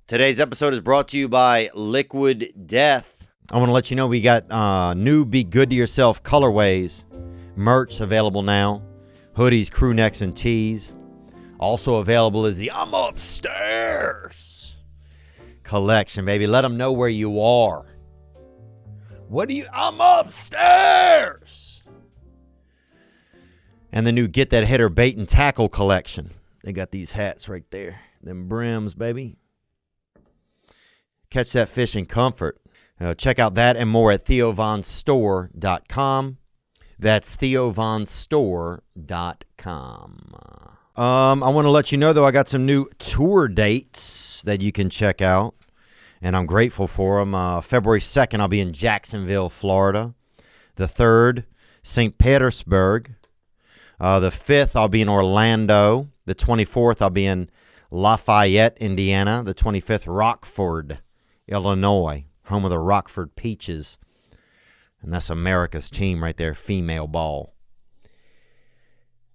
Today's episode is brought to you by Liquid Death. I want to let you know we got new Be Good to Yourself colorways. Merch available now. Hoodies, crew necks, and tees. Also available is the I'm Upstairs collection, baby. Let them know where you are. I'm upstairs. And the new Get That Hitter Bait and Tackle collection. They got these hats right there. Them brims, baby. Catch that fish in comfort. Check out that and more at theovonstore.com. That's theovonstore.com. I want to let you know, though, I got some new tour dates that you can check out, and I'm grateful for them. February 2nd, I'll be in Jacksonville, Florida. The 3rd, St. Petersburg. The 5th, I'll be in Orlando. The 24th, I'll be in Lafayette, Indiana. The 25th, Rockford, Illinois, home of the Rockford Peaches. And that's America's team right there, female ball.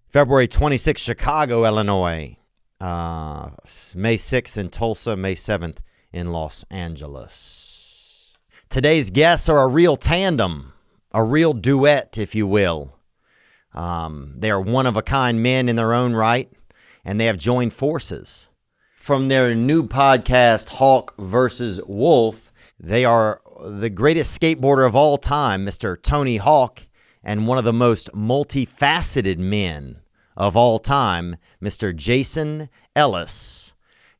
February 26th, Chicago, Illinois. May 6th in Tulsa, May 7th in Los Angeles. Today's guests are a real tandem, a real duet, if you will. They are one-of-a-kind men in their own right, and they have joined forces. From their new podcast, Hawk versus Wolf, they are the greatest skateboarder of all time, Mr. Tony Hawk, and one of the most multifaceted men of all time, Mr. Jason Ellis.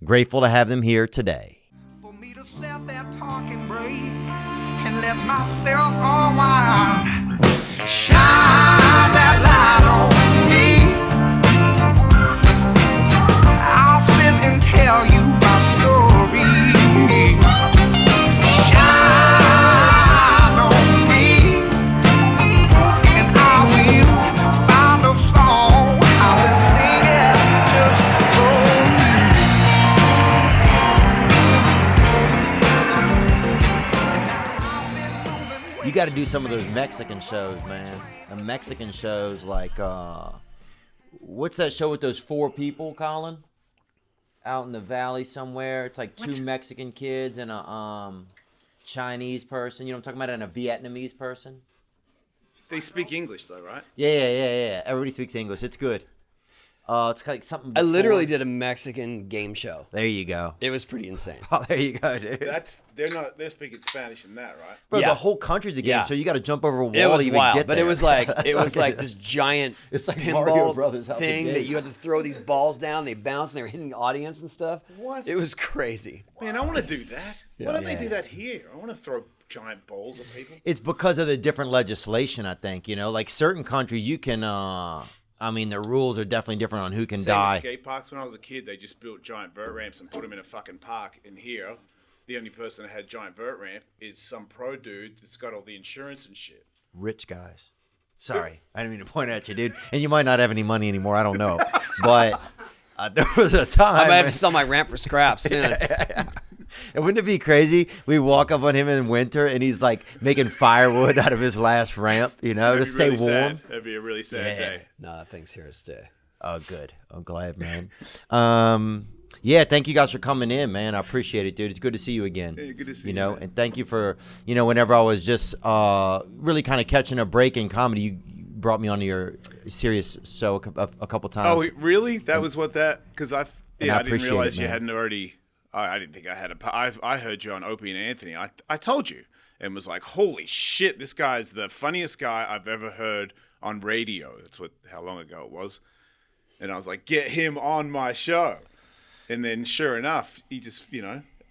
Grateful to have them here today. For me to set that parking brake and let myself unwind, shine that light on me. I'll sit and tell you my stories. Shine on me, and I will find a song. I will sing it just for you. You got to do some of those Mexican shows, man. The Mexican shows like, what's that show with those 4 people, Colin? Out in the valley somewhere. It's like 2 Mexican kids and a Chinese person. You know what I'm talking about? And a Vietnamese person. They speak English though, right? Yeah. Everybody speaks English. It's good. It's like something I before. literally did a Mexican game show. There you go. It was pretty insane. Oh, there you go, dude. They're speaking Spanish in that, right? Bro, Yeah. the whole country's a game, Yeah. so you got to jump over a wall It was to even wild, get but there. it was like Okay. this giant It's like Mario pinball Brothers out the thing gate. that you had to throw these balls down. They bounced and they were hitting the audience and stuff. What? It was crazy. Man, I want to do that. Why don't Yeah. they do that here? I want to throw giant balls at people. It's because of the different legislation, I think. You know, like certain countries, you can. The rules are definitely different on who can Same die. as skate parks. When I was a kid, they just built giant vert ramps and put them in a fucking park. And here, the only person that had giant vert ramp is some pro dude that's got all the insurance and shit. Rich guys. Sorry, I didn't mean to point at you, dude. And you might not have any money anymore. I don't know, but there was a time. I might have to sell my ramp for scraps soon. And wouldn't it be crazy? We walk up on him in winter, and he's like making firewood out of his last ramp, you know, to That'd be stay really warm. sad. That'd be a really sad Yeah. day. No, that thing's here to stay. Oh, good. I'm glad, man. Yeah, thank you guys for coming in, man. I appreciate it, dude. It's good to see you again. Hey, good to see you. you, know, man. and thank you for, whenever I was just really kind of catching a break in comedy, you brought me onto your serious show a couple times. Oh, really? That was what that? Because I didn't appreciate realize it, you man. hadn't already. I didn't think I had I heard you on Opie and Anthony. I told you and was like, holy shit, this guy's the funniest guy I've ever heard on radio. That's how long ago it was. And I was like, get him on my show. And then sure enough, he just,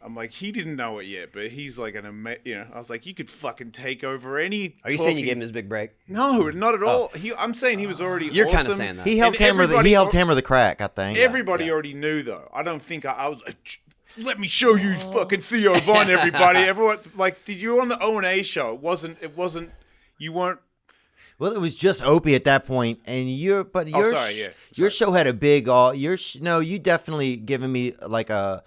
I'm like, he didn't know it yet, but he's like I was like, you could fucking take over any. Are you saying you gave him his big break? No, not at all. I'm saying he was already. You're kind of awesome. saying that. He helped hammer the crack, I think. Everybody already knew, though. I don't think I was like, let me show you fucking Theo Von, everybody. Everyone, like, did you were on the O&A show? It wasn't, you weren't. Well, it was just Opie at that point, and your show had a big. You definitely given me like a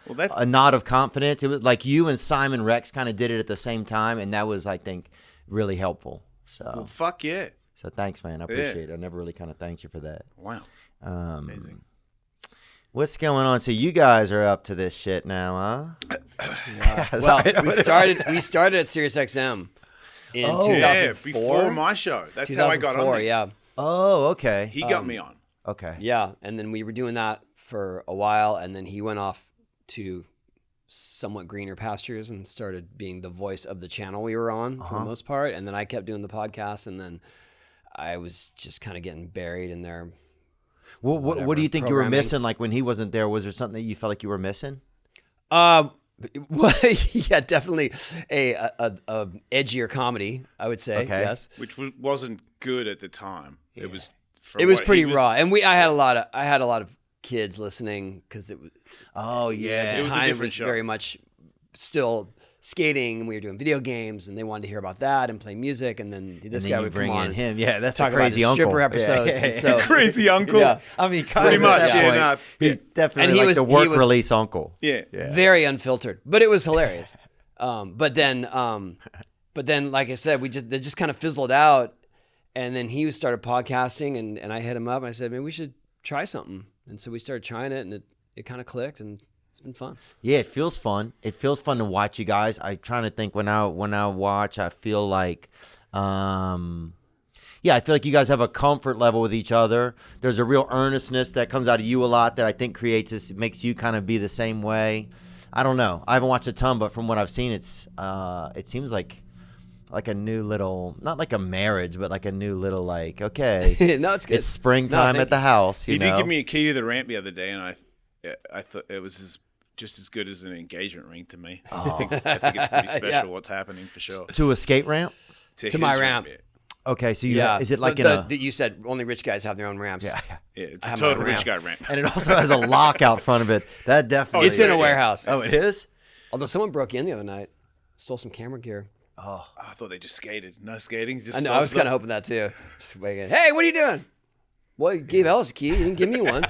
nod of confidence. It was like you and Simon Rex kind of did it at the same time, and that was, I think, really helpful. So, Well, fuck yeah. So thanks, man. I appreciate it. I never really kind of thanked you for that. Wow. Amazing. What's going on? So you guys are up to this shit now, huh? Well, we started at SiriusXM in 2004. Yeah, before my show. That's how I got on there. Yeah. Oh, okay. He got me on. Okay. Yeah, and then we were doing that for a while, and then he went off to somewhat greener pastures and started being the voice of the channel we were on for the most part, and then I kept doing the podcast, and then I was just kind of getting buried in there. Well, what do you think you were programming. missing? Like when he wasn't there, was there something that you felt like you were missing? Well, yeah, definitely a edgier comedy, I would say. Okay. Yes, Which wasn't good at the time. Yeah. It was. it was pretty raw, and I had a lot of kids listening because it was. Oh yeah. It was a time different was show. very much still skating, and we were doing video games, and they wanted to hear about that and play music, and then this and then guy you would bring come on in and him. Yeah, that's talk a crazy about the uncle. stripper episodes. Yeah. And so, Crazy uncle. Yeah. I mean, kind Pretty of much. at that Yeah. point, he's definitely And he like was- the he work was- release uncle. Yeah. very unfiltered, but it was hilarious. But then, like I said, they just kind of fizzled out, and then he started podcasting, and I hit him up, and I said, "Man, we should try something." And so we started trying it, and it kind of clicked, and it's been fun. Yeah, it feels fun. It feels fun to watch you guys. I'm trying to think when I watch, I feel like, I feel like you guys have a comfort level with each other. There's a real earnestness that comes out of you a lot that I think creates this, makes you kind of be the same way. I don't know. I haven't watched a ton, but from what I've seen, it seems like a new little, not like a marriage, but like a new little like, okay, No, it's good. it's springtime at the house. He You did know? give me a key to the ramp the other day, and I thought it was just as good as an engagement ring to me. I think it's pretty special Yeah. what's happening for sure. To a skate ramp. To his my ramp. Yeah, Okay, so Yeah. is it like But you said only rich guys have their own ramps. yeah. yeah, it's I a have my total ramp. rich guy ramp. And it also has a lock out front of it. That definitely. It's in a yeah. warehouse. Oh, it is? Although someone broke in the other night, stole some camera gear. Oh, I thought they just skated. No skating. Just I know. I was kind of hoping that too. Just waiting. Hey, what are you doing? Well, you gave Ellis a key. You didn't give me one.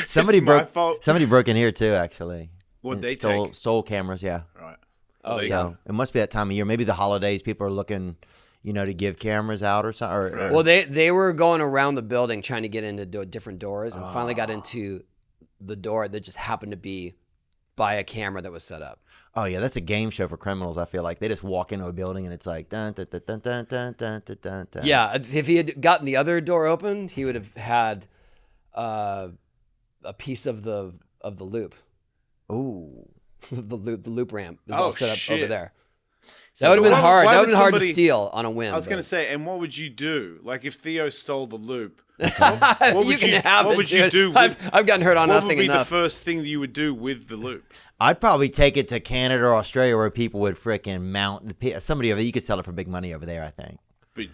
Somebody It's my broke. fault. Somebody broke in here too, actually. What'd And they stole take? stole cameras. Yeah. Right. Oh, They- yeah. So it must be that time of year. Maybe the holidays. People are looking, to give cameras out or something. Or, Well, they were going around the building trying to get into different doors, and finally got into the door that just happened to be by a camera that was set up. oh yeah, that's a game show for criminals. I feel like they just walk into a building and it's like dun dun dun dun dun dun dun dun dun. Dun. Yeah, if he had gotten the other door open, he would have had a piece of the loop, Ooh. the loop ramp is Oh, all set up over shit. there. That would have been why- hard. why That would would have been hard to somebody- steal on a whim. I was going but- to say, and what would you do? Like if Theo stole the loop, what would you can have what it, would you dude. do? With, I've gotten hurt on what nothing would be enough. the first thing that you would do with the loop? I'd probably take it to Canada or Australia where people would frickin' mount somebody over. You could sell it for big money over there. I think. But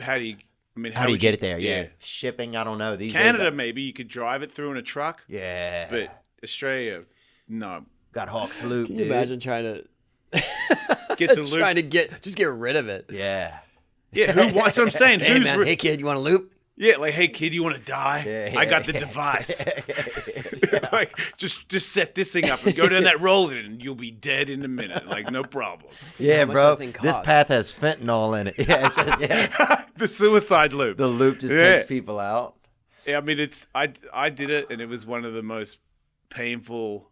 how do you? I mean, How do you would get it there? Yeah. Shipping. I don't know. These days, Canada, maybe you could drive it through in a truck. yeah. But Australia, no. Got Hawk's loop. Can you dude. imagine trying to Get the loop. trying to get rid of it? Yeah. Yeah, who? That's what I'm saying. Hey Who's? man, hey kid, you want a loop? Yeah, like, hey kid, you want to die? Yeah, I got the device. Like, just set this thing up and go down that road, and you'll be dead in a minute. Like, no problem. Yeah, much bro. that thing This cost? path has fentanyl in it. Yeah, it's just, yeah. The suicide loop. The loop just Yeah. takes people out. Yeah, I mean, I did it, and it was one of the most painful,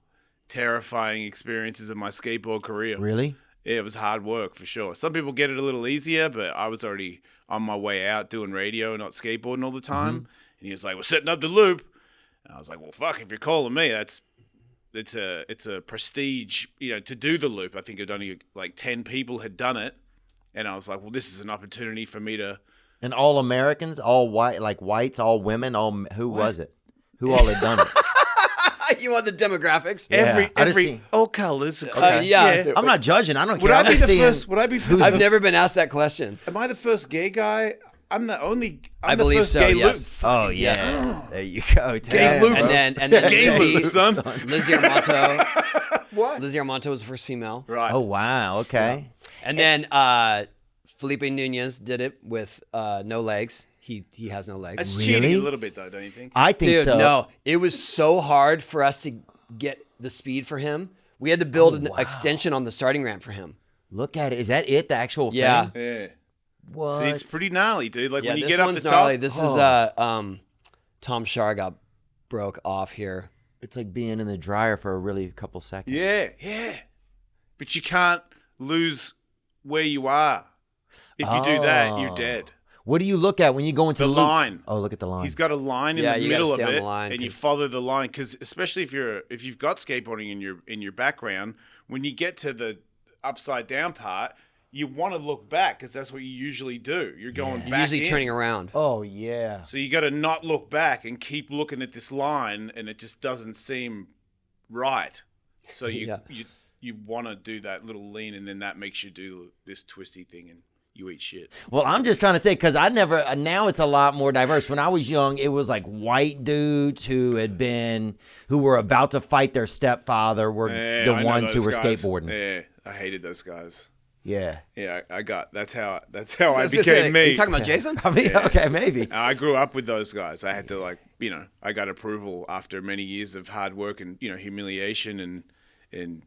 terrifying experiences of my skateboard career. Really? Yeah, it was hard work for sure. Some people get it a little easier, but I was already on my way out doing radio, not skateboarding all the time. And he was like, "We're setting up the loop," and I was like, "Well, fuck, if you're calling me, it's a prestige, to do the loop." I think only like 10 people had done it, and I was like, "Well, this is an opportunity for me to." And all Americans, all white, like whites, all women, who was it? Who all had done it? You want the demographics? Yeah, I just see- all colors. yeah. I'm not judging. I don't Would care. I I'm be just the seeing. first? Would I be? I've never been asked that question. Am I the first gay guy? I'm the only. I'm I the believe first so, Gay yes. loop. Oh yeah, there you go. Gay Ted. loop. And then Gay Lizzie, loop, son. Lizzie Armanto. What? Lizzie Armanto was the first female. Right. Oh wow. Okay. And then Felipe Nunez did it with no legs. He has no legs. That's Really? cheating a little bit, though, don't you think? I think Dude, so. no. It was so hard for us to get the speed for him. We had to build an extension on the starting ramp for him. Look at it. Is that it? The actual Yeah. thing? Yeah. What? See, it's pretty gnarly, dude. Like Yeah, when you this get up one's the gnarly. top. This is Tom Shar got broke off here. It's like being in the dryer for a really couple seconds. Yeah, yeah. but you can't lose where you are. If you do that, you're dead. What do you look at when you go into The line. Oh, look at the line. He's got a line in Yeah, the you gotta middle of stay on it, the line, and you 'cause- follow the line. Because especially if you've got skateboarding in your background, when you get to the upside down part, you want to look back because that's what you usually do. You're going You're back, usually in. turning around. Oh yeah. So you got to not look back and keep looking at this line, and it just doesn't seem right. So you Yeah. you want to do that little lean, and then that makes you do this twisty thing, and you eat shit. Well, I'm just trying to say because now it's a lot more diverse. When I was young, it was like white dudes who were about to fight their stepfather were Yeah, the I know ones who those were guys. skateboarding. Yeah, I hated those guys. Yeah. Yeah, that's how I was gonna became say, me. You talking about Jason? I mean, okay, maybe. I grew up with those guys. I had to I got approval after many years of hard work and humiliation and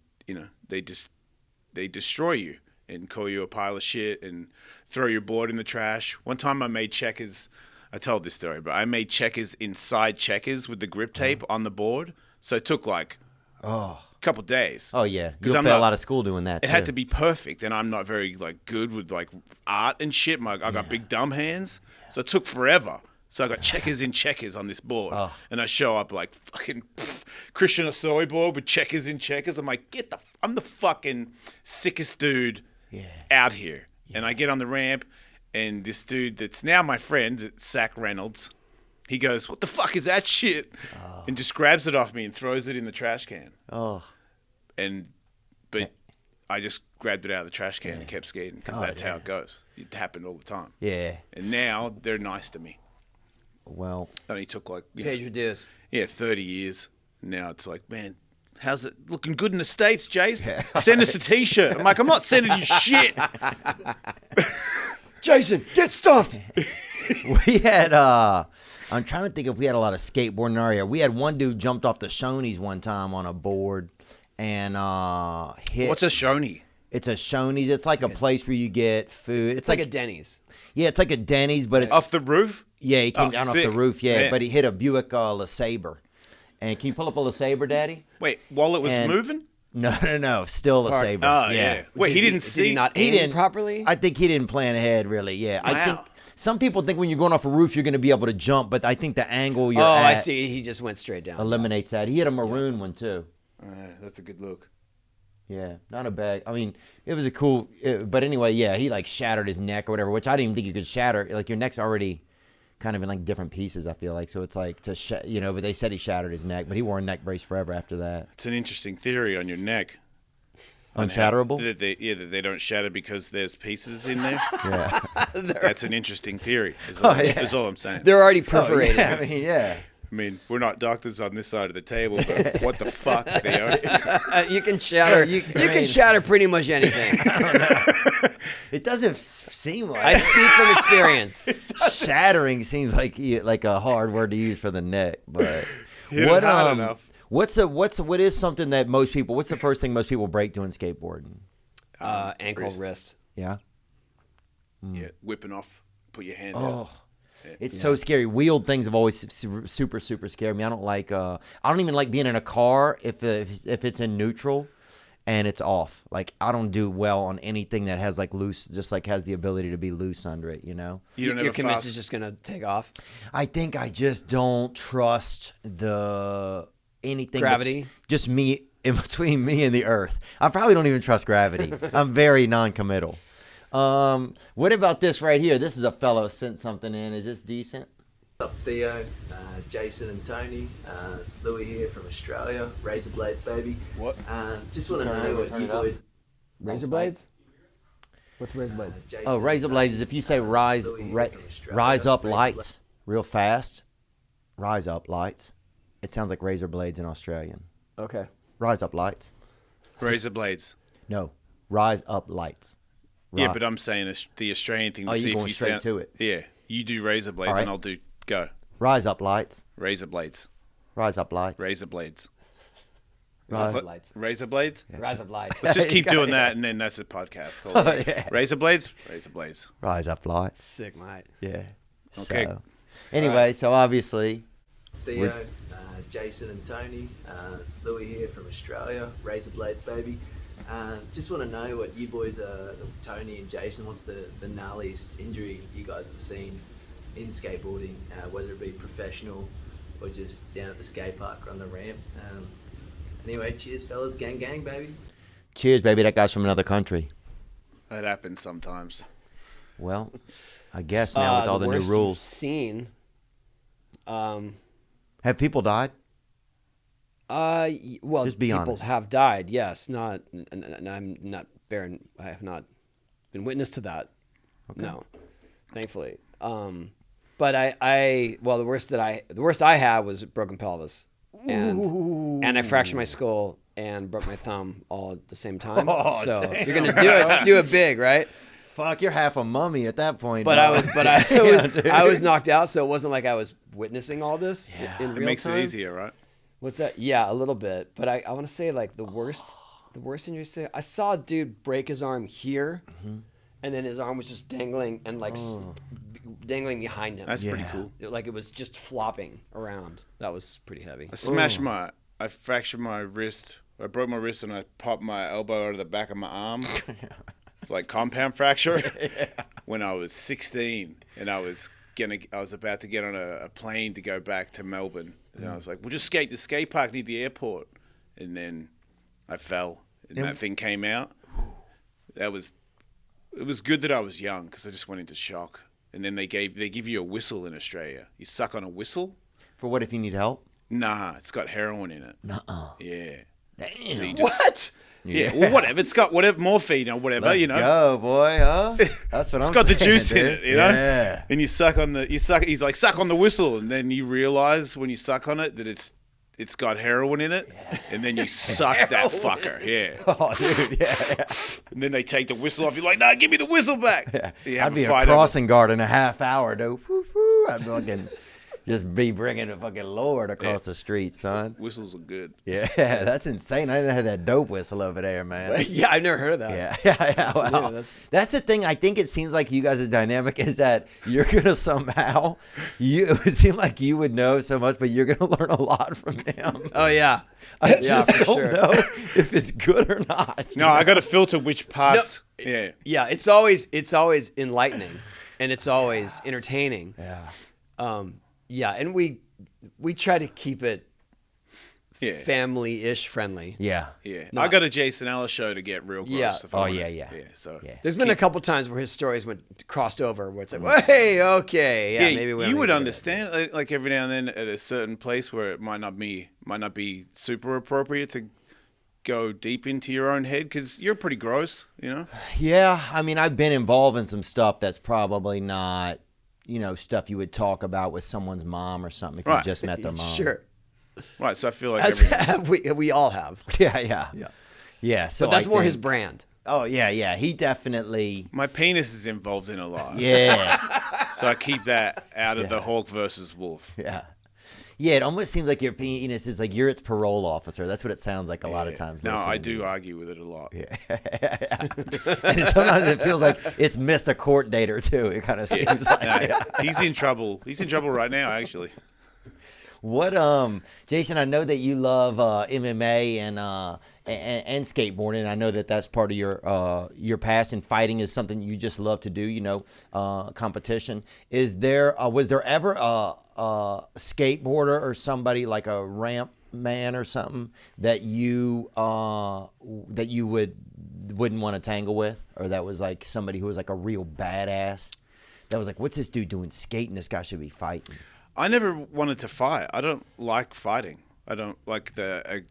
they destroy you and call you a pile of shit and throw your board in the trash. One time I made checkers. I told this story, but I made checkers inside checkers with the grip tape on the board. So it took a couple days. Oh yeah, 'Cause you'll fail out of school doing that. It had to be perfect, and I'm not very good with art and shit. I got big dumb hands, so it took forever. So I got checkers in checkers on this board, and I show up like fucking Christian Osoy board with checkers in checkers. I'm like, I'm the fucking sickest dude out here, and I get on the ramp, and this dude that's now my friend, Zach Reynolds, he goes, "What the fuck is that shit?" And just grabs it off me and throws it in the trash can. Oh. But I just grabbed it out of the trash can and kept skating because that's how it goes. It happened all the time. Yeah. And now they're nice to me. Well. It only took Paid your dues. 30 years. Now it's like, man, how's it looking good in the States, Jace? Send us a T-shirt. I'm like, I'm not sending you shit. Jason, get stuffed. We had I'm trying to think if we had a lot of skateboarding in our area. We had one dude jumped off the Shoney's one time on a board and hit. What's a Shoney? It's a Shoney's. It's like a place where you get food. It's like a Denny's. Yeah, it's like a Denny's, but it's Off the roof? Yeah, he came down off sick. the roof. Yeah, Man. but he hit a Buick LeSabre. And can you pull up a LeSabre, Daddy? Wait, while it was And- moving? No, still LeSabre. Oh, yeah. Wait, he didn't Did see? he not He aim didn't properly? I think he didn't plan ahead, really. Yeah, I think Wow. some people think when you're going off a roof, you're going to be able to jump, but I think the angle you're oh, at I see. He just went straight down. eliminates that. He hit a maroon one too. That's a good look. Yeah, not a bad. I mean, it was a cool. But anyway, yeah, he like shattered his neck or whatever, which I didn't even think you could shatter. Like your neck's already kind of in like different pieces. I feel like so it's like But they said he shattered his neck, but he wore a neck brace forever after that. It's an interesting theory on your neck. Unshatterable. That they don't shatter because there's pieces in there. Yeah. That's an interesting theory. Is all, is all I'm saying. They're already perforated. Yeah, I mean, yeah. I mean, we're not doctors on this side of the table, but what the fuck, Theo? You can shatter. You- You I mean- can shatter pretty much anything. It doesn't seem like I speak from experience. shattering seems like a hard word to use for the neck, but Hit it hard enough. what is something that most people? What's the first thing most people break doing skateboarding? Ankle, wrist. Yeah. Yeah, whipping off, put your hand Oh, out. it's so scary. Wheeled things have always super scared me. I don't like. I don't even like being in a car if it's in neutral, and it's off. Like I don't do well on anything that has like loose, just like has the ability to be loose under it. You know. You don't have You're a convinced fast. it's just gonna take off. I think I just don't trust anything. Gravity? That's just me in between me and the earth. I probably don't even trust gravity. I'm very non-committal. What about this right here? This is a fellow sent something in. Is this decent? What's up, Theo, Jason and Tony? It's Louis here from Australia. Razor blades, baby. What? Just want to know what you boys. Razor blades? What's razor blades? Jason Oh, and razor Tony, blades is if you say rise Louis here from Australia. rise up Razor lights real fast. Rise up lights. It sounds like razor blades in Australian. Okay. Rise up lights. Razor blades. No, rise up lights. Yeah, Ri- but I'm saying the Australian thing to Oh, see you're if going you straight sound, to it. Yeah, you do razor blades All right. and I'll do go. rise up lights. Razor blades. Rise up lights. Razor blades. Rise- What? Lights. Razor blades? Rise of light. Let's just keep You got doing it. that and then that's a podcast. Oh, yeah. Razor blades? Razor blades. Rise up lights. Sick, mate. Yeah. Okay. So, anyway, so obviously, Theo, Jason and Tony. It's Louis here from Australia. Razor blades, baby. Just want to know what you boys are, Tony and Jason, what's the gnarliest injury you guys have seen in skateboarding, whether it be professional or just down at the skate park or on the ramp. Anyway, cheers, fellas. Gang, gang, baby. Cheers, baby. That guy's from another country. That happens sometimes. Well, I guess now with all the new worst you've rules. seen. Have people died? Well, Just be people honest. have died. Yes, not. And I'm not bearing. I have not been witness to that. Okay. No, thankfully. But well, the worst I had was broken pelvis, and I fractured my skull and broke my thumb all at the same time. Oh, so damn. if you're gonna do it big, right? Fuck, you're half a mummy at that point. But dog. I was knocked out, so it wasn't like I was witnessing all this in It real makes time. it easier, right? What's that? Yeah, a little bit. But I want to say like the worst injury. I saw a dude break his arm here, and then his arm was just dangling and like dangling behind him. That's pretty cool. Like it was just flopping around. That was pretty heavy. I fractured my wrist. I broke my wrist and I popped my elbow out of the back of my arm. It's like compound fracture. When I was 16 and I was about to get on a plane to go back to Melbourne. And I was like, we'll just skate the skate park near the airport. And then I fell and that thing came out. It was good that I was young because I just went into shock. And then they give you a whistle in Australia. You suck on a whistle. For what if you need help? Nah, it's got heroin in it. Nuh-uh. Yeah. Damn. So you just, What? Yeah, well, whatever. It's got whatever morphine or whatever, Let's you know. go, boy, huh? That's what It's I'm got the saying, juice in dude. it, you know. Yeah. And he's like, suck on the whistle, and then you realize when you suck on it that it's got heroin in it, and then you suck that fucker, yeah. Oh, dude, yeah. And then they take the whistle off. You're like, nah, give me the whistle back. Yeah. You have I'd be a fight over it. crossing guard in a half hour, dude. Woo-hoo. I'd fucking just be bringing a fucking Lord across the street, son. Whistles are good. Yeah, that's insane. I didn't have that dope whistle over there, man. Yeah, I've never heard of that. Yeah. Wow. new. That's the thing. I think it seems like you guys' dynamic is that you're gonna somehow. It would seem like you would know so much, but you're gonna learn a lot from him. Oh yeah. I Yeah, just for don't sure. know if it's good or not. No, I got to filter which parts. Yeah. Yeah, it's always enlightening, and it's always entertaining. Yeah. Yeah, and we try to keep it Yeah. family-ish friendly. Yeah. Yeah. No. I got a Jason Ellis show to get real gross. Yeah. if I Oh, wanna- yeah. Yeah. So Yeah. There's been a couple times where his stories crossed over, where it's like, well, hey, okay, yeah, maybe we don't you need would to do that. understand like every now and then at a certain place where it might not be super appropriate to go deep into your own head because you're pretty gross, you know. Yeah. I mean, I've been involved in some stuff that's probably not, stuff you would talk about with someone's mom or something if you Right. just met their mom. Sure, Right. So I feel like As- we all have, Yeah. So but that's I more think- his brand. Oh yeah. He definitely. my penis is involved in a lot. Yeah. So I keep that out of the Hawk versus Wolf. Yeah. Yeah, it almost seems like your penis is like you're its parole officer. That's what it sounds like a lot of times. No, I listening to do you. argue with it a lot. Yeah. And sometimes it feels like it's missed a court date or two. It kind of seems like. No, he's in trouble. He's in trouble right now, actually. What Jason, I know that you love MMA and skateboarding. I know that that's part of your past, and fighting is something you just love to do, competition. Was there ever a skateboarder or somebody like a ramp man or something that you wouldn't want to tangle with, or that was like somebody who was like a real badass that was like, what's this dude doing skating? This guy should be fighting. I never wanted to fight. I don't like fighting. I don't like the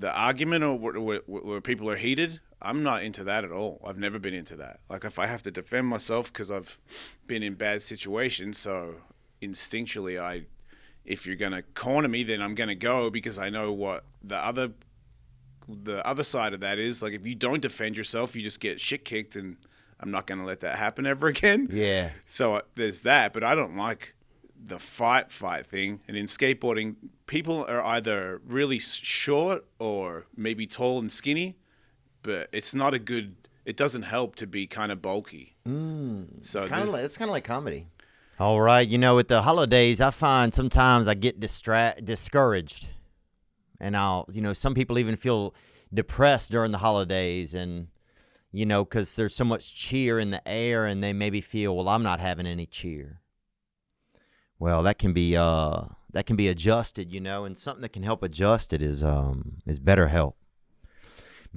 argument or where people are heated. I'm not into that at all. I've never been into that. Like if I have to defend myself because I've been in bad situations, so instinctually if you're gonna corner me, then I'm gonna go because I know what the other side of that is. Like if you don't defend yourself, you just get shit kicked, and I'm not gonna let that happen ever again. Yeah. So there's that, but I don't like the fight thing. And in skateboarding, people are either really short or maybe tall and skinny, but it's not it doesn't help to be kind of bulky. So It's kind of like comedy. All right, with the holidays, I find sometimes I get discouraged, and some people even feel depressed during the holidays and, you know, because there's so much cheer in the air and they maybe feel, well, I'm not having any cheer. Well, that can be adjusted, you know, and something that can help adjust it is BetterHelp.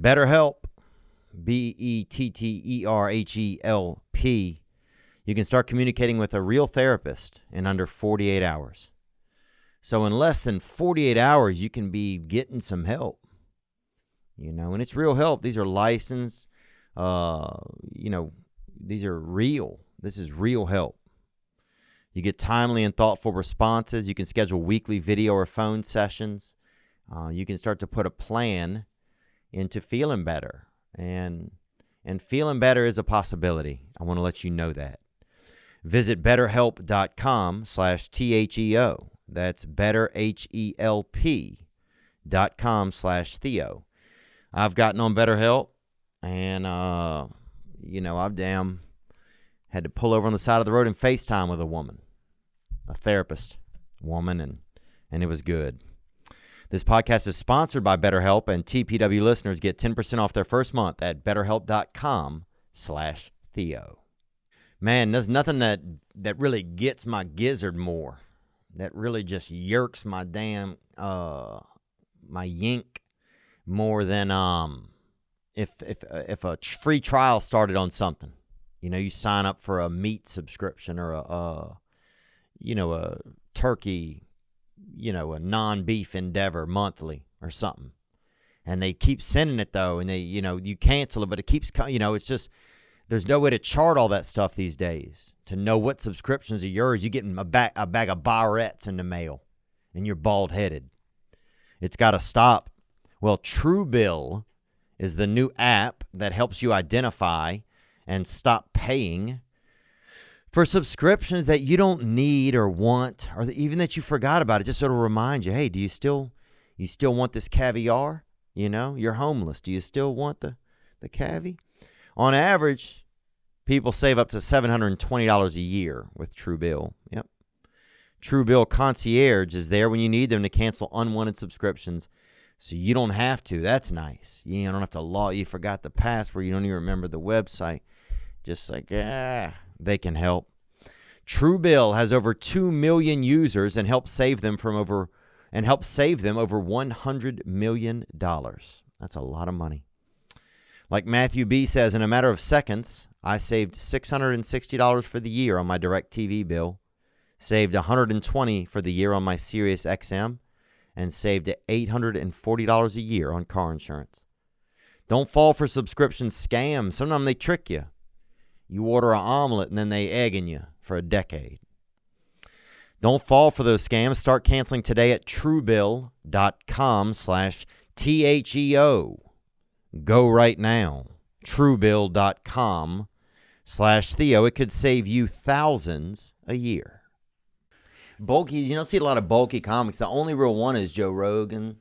BetterHelp, BetterHelp. You can start communicating with a real therapist in under 48 hours. So in less than 48 hours, you can be getting some help. You know, and it's real help. These are licensed, you know, these are real. This is real help. You get timely and thoughtful responses. You can schedule weekly video or phone sessions. You can start to put a plan into feeling better. And feeling better is a possibility. I want to let you know that. Visit betterhelp.com/THEO. That's betterhelp.com/Theo. I've gotten on BetterHelp, and, you know, I've had to pull over on the side of the road and FaceTime with a woman, a therapist woman, and it was good. This podcast is sponsored by BetterHelp, and TPW listeners get 10% off their first month at betterhelp.com/Theo. Man, there's nothing that really gets my gizzard more, that really just yerks my damn, my yink more than if a free trial started on something. You know, you sign up for a meat subscription or a turkey, you know, a non-beef endeavor monthly or something. And they keep sending it though, and they, you know, you cancel it, but it keeps coming. You know, it's just, there's no way to chart all that stuff these days. To know what subscriptions are yours, you get a bag of Barrettes in the mail, and you're bald-headed. It's got to stop. Well, Truebill is the new app that helps you identify and stop paying for subscriptions that you don't need or want, or even that you forgot about. It just sort of reminds you, hey, do you still want this caviar? You know, you're homeless. Do you still want the cavi? On average, people save up to $720 a year with Truebill. Yep. Truebill Concierge is there when you need them to cancel unwanted subscriptions, so you don't have to. That's nice. You don't have to you forgot the password. You don't even remember the website. Just like, they can help. Truebill has over 2 million users and helps save them over $100 million. That's a lot of money. Like Matthew B. says, in a matter of seconds, I saved $660 for the year on my DirecTV bill, saved $120 for the year on my Sirius XM, and saved $840 a year on car insurance. Don't fall for subscription scams. Sometimes they trick you. You order an omelet and then they egging you for a decade. Don't fall for those scams. Start canceling today at Truebill.com/THEO. Go right now. Truebill.com/Theo. It could save you thousands a year. Bulky, you don't see a lot of bulky comics. The only real one is Joe Rogan.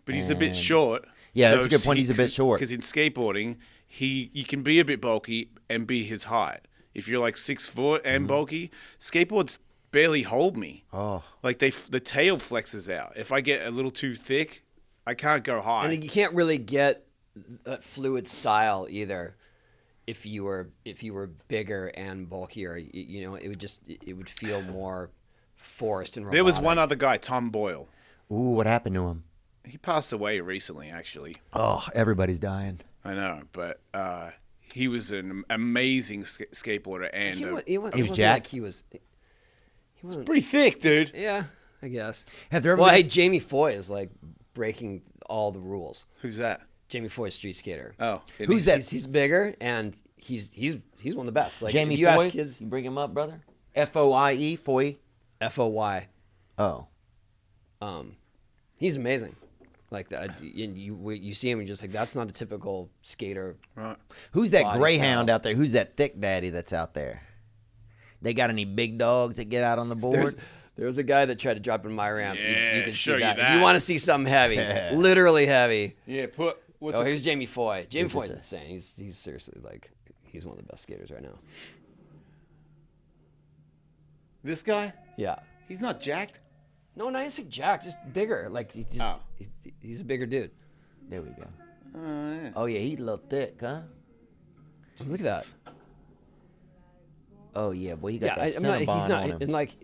But he's a bit short. Yeah, that's a good point. He's a bit short. Because in skateboarding, you can be a bit bulky and be his height. If you're like 6 foot and bulky, skateboards barely hold me. Oh, like the tail flexes out. If I get a little too thick, I can't go high. And you can't really get that fluid style either. If you were bigger and bulkier, you know, it would feel more forced and robotic. There was one other guy, Tom Boyle. Ooh, what happened to him? He passed away recently, actually. Oh, everybody's dying. I know, but he was an amazing skateboarder, and he was jacked. Like he wasn't pretty thick, dude. Yeah, I guess. Have there ever well, been... hey, Jamie Foy is like breaking all the rules. Who's that? Jamie Foy, street skater. Oh, who's that? He's bigger, and he's one of the best. Like, Jamie you Foy? ask kids, you bring him up, brother. Foie, Foy. Foy. Oh, he's amazing. Like that, you see him and just like, that's not a typical skater. Right. Who's that greyhound out there? Who's that thick daddy that's out there? They got any big dogs that get out on the board? There's a guy that tried to drop in my ramp. Yeah, you can show see that. you that. If you want to see something heavy, literally heavy. Yeah, here's Jamie Foy. Jamie Foy's insane. He's seriously like, he's one of the best skaters right now. This guy? Yeah. He's not jacked? No, not just jack, just bigger. Like he's a bigger dude. There we go. Oh yeah, he's a little thick, huh? Look at that. Oh yeah, boy, he got Yeah, that I'm not, he's Cinnabon not, on him. and like,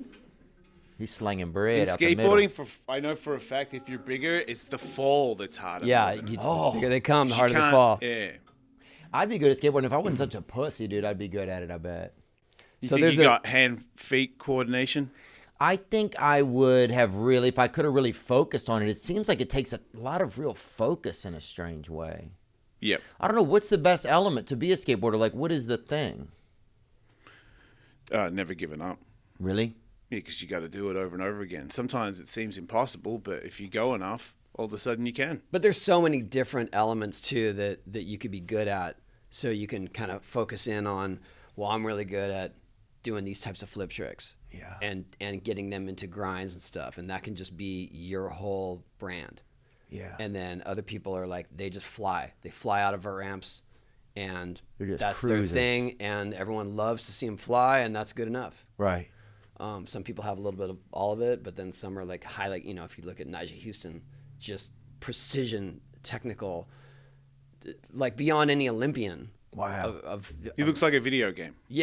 He's slinging bread In out the middle. skateboarding, I know for a fact, if you're bigger, it's the fall that's harder. yeah, moving. the bigger they come, the You harder they can't- fall. Yeah. I'd be good at skateboarding if I wasn't such a pussy, dude. I'd be good at it. I bet. You So think there's you a- got hand-feet coordination? I think I would have really, if I could have really focused on it. It seems like it takes a lot of real focus in a strange way. Yep. I don't know what's the best element to be a skateboarder. Like, what is the thing? Never giving up. Really? Yeah, because you got to do it over and over again. Sometimes it seems impossible, but if you go enough, all of a sudden you can. But there's so many different elements too that you could be good at. So you can kind of focus in on, well, I'm really good at doing these types of flip tricks. Yeah. And getting them into grinds and stuff. And that can just be your whole brand. Yeah. And then other people are like, they just fly. They fly out of our ramps and They're just that's cruisers. their thing. And everyone loves to see them fly and that's good enough. Right. Some people have a little bit of all of it, but then some are like highlight, if you look at Nigel Houston, just precision, technical, like beyond any Olympian. Wow. He looks like a video game. The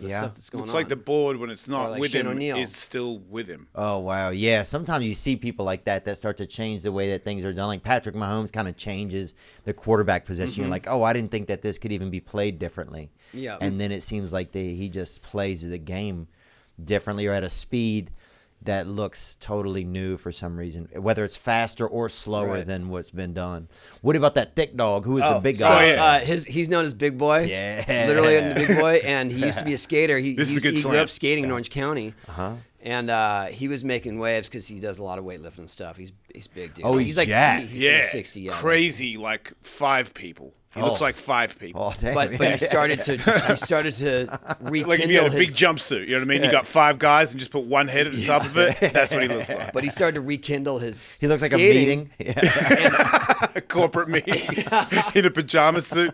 stuff that's going Looks on. like the board when it's not like with Shane him O'Neill. is still with him. Oh, wow. Yeah. Sometimes you see people like that start to change the way that things are done. Like Patrick Mahomes kind of changes the quarterback position. You're like, oh, I didn't think that this could even be played differently. Yeah. And then it seems like he just plays the game differently or at a speed that looks totally new for some reason, whether it's faster or slower Right. than what's been done. What about that thick dog? Who is the big so, guy? he's known as Big Boy. Yeah. Literally the Big Boy. And he used to be a skater. This is a good he grew slam. up skating in Orange County. Uh-huh. And he was making waves because he does a lot of weightlifting and stuff. He's big, dude. Oh, he's like jacked. He's Yeah. like 60. Yeah. Crazy, like 5 people. He looks like 5 people. Oh, damn. But he started to rekindle Like if you had a big his, jumpsuit, you know what I mean? You got 5 guys and just put one head at the top of it. That's what he looks like. but he started to rekindle his. He looks like a skating. meeting. Yeah. A corporate meeting in a pajama suit.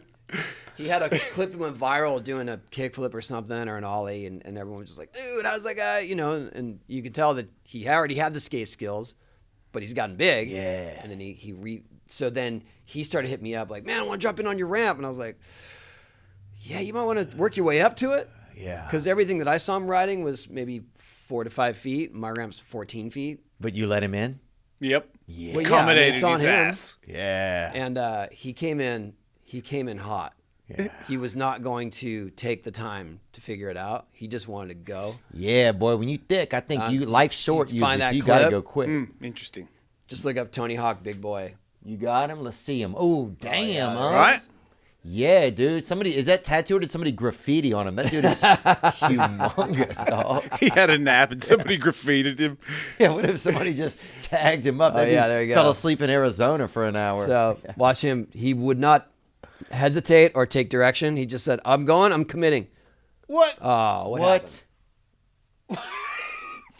He had a clip that went viral doing a kickflip or something or an ollie, and everyone was just like, dude, how's that guy? And you could tell that he already had the skate skills, but he's gotten big. Yeah. And then so then he started hitting me up like, man, I want to jump in on your ramp. And I was like, yeah, you might want to work your way up to it. Yeah. Because everything that I saw him riding was maybe 4 to 5 feet. My ramp's 14 feet. But you let him in? Yep. Yeah. Well, yeah, Accommodated it's on his him. ass. Yeah. And he came in hot. Yeah. He was not going to take the time to figure it out. He just wanted to go. Yeah, boy, when you thick, I think life's short you find usually, so that you got to clip? go quick. Interesting. Just look up Tony Hawk, Big Boy. You got him? Let's see him. Oh, damn, huh? Right? Yeah, dude. Is that tattooed or did somebody graffiti on him? That dude is humongous, dog. He had a nap and somebody graffitied him. Yeah, what if somebody just tagged him up? That yeah, dude there you fell go. asleep in Arizona for an hour. So watch him. He would not hesitate or take direction. He just said, I'm going, I'm committing. What? Oh, what happened?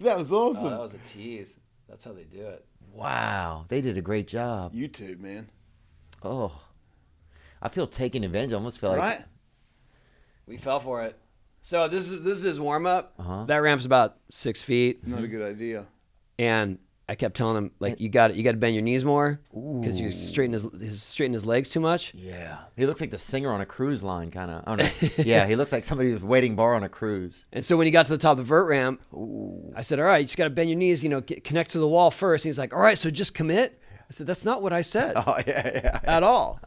That was awesome. Oh, that was a tease. That's how they do it. Wow, they did a great job. YouTube, man. Oh, I feel taken advantage. I almost feel like Right? We fell for it. So this is his warm up. Uh-huh. That ramp's about 6 feet, Not a good idea. and I kept telling him like you got to bend your knees more because he was straightening his legs too much. Yeah, he looks like the singer on a cruise line, kind of. I don't know. Yeah, he looks like somebody who's waiting bar on a cruise. And so when he got to the top of the vert ramp, I said, all right, you just got to bend your knees, connect to the wall first. And he's like, all right, so just commit. I said, that's not what I said Oh yeah. at all.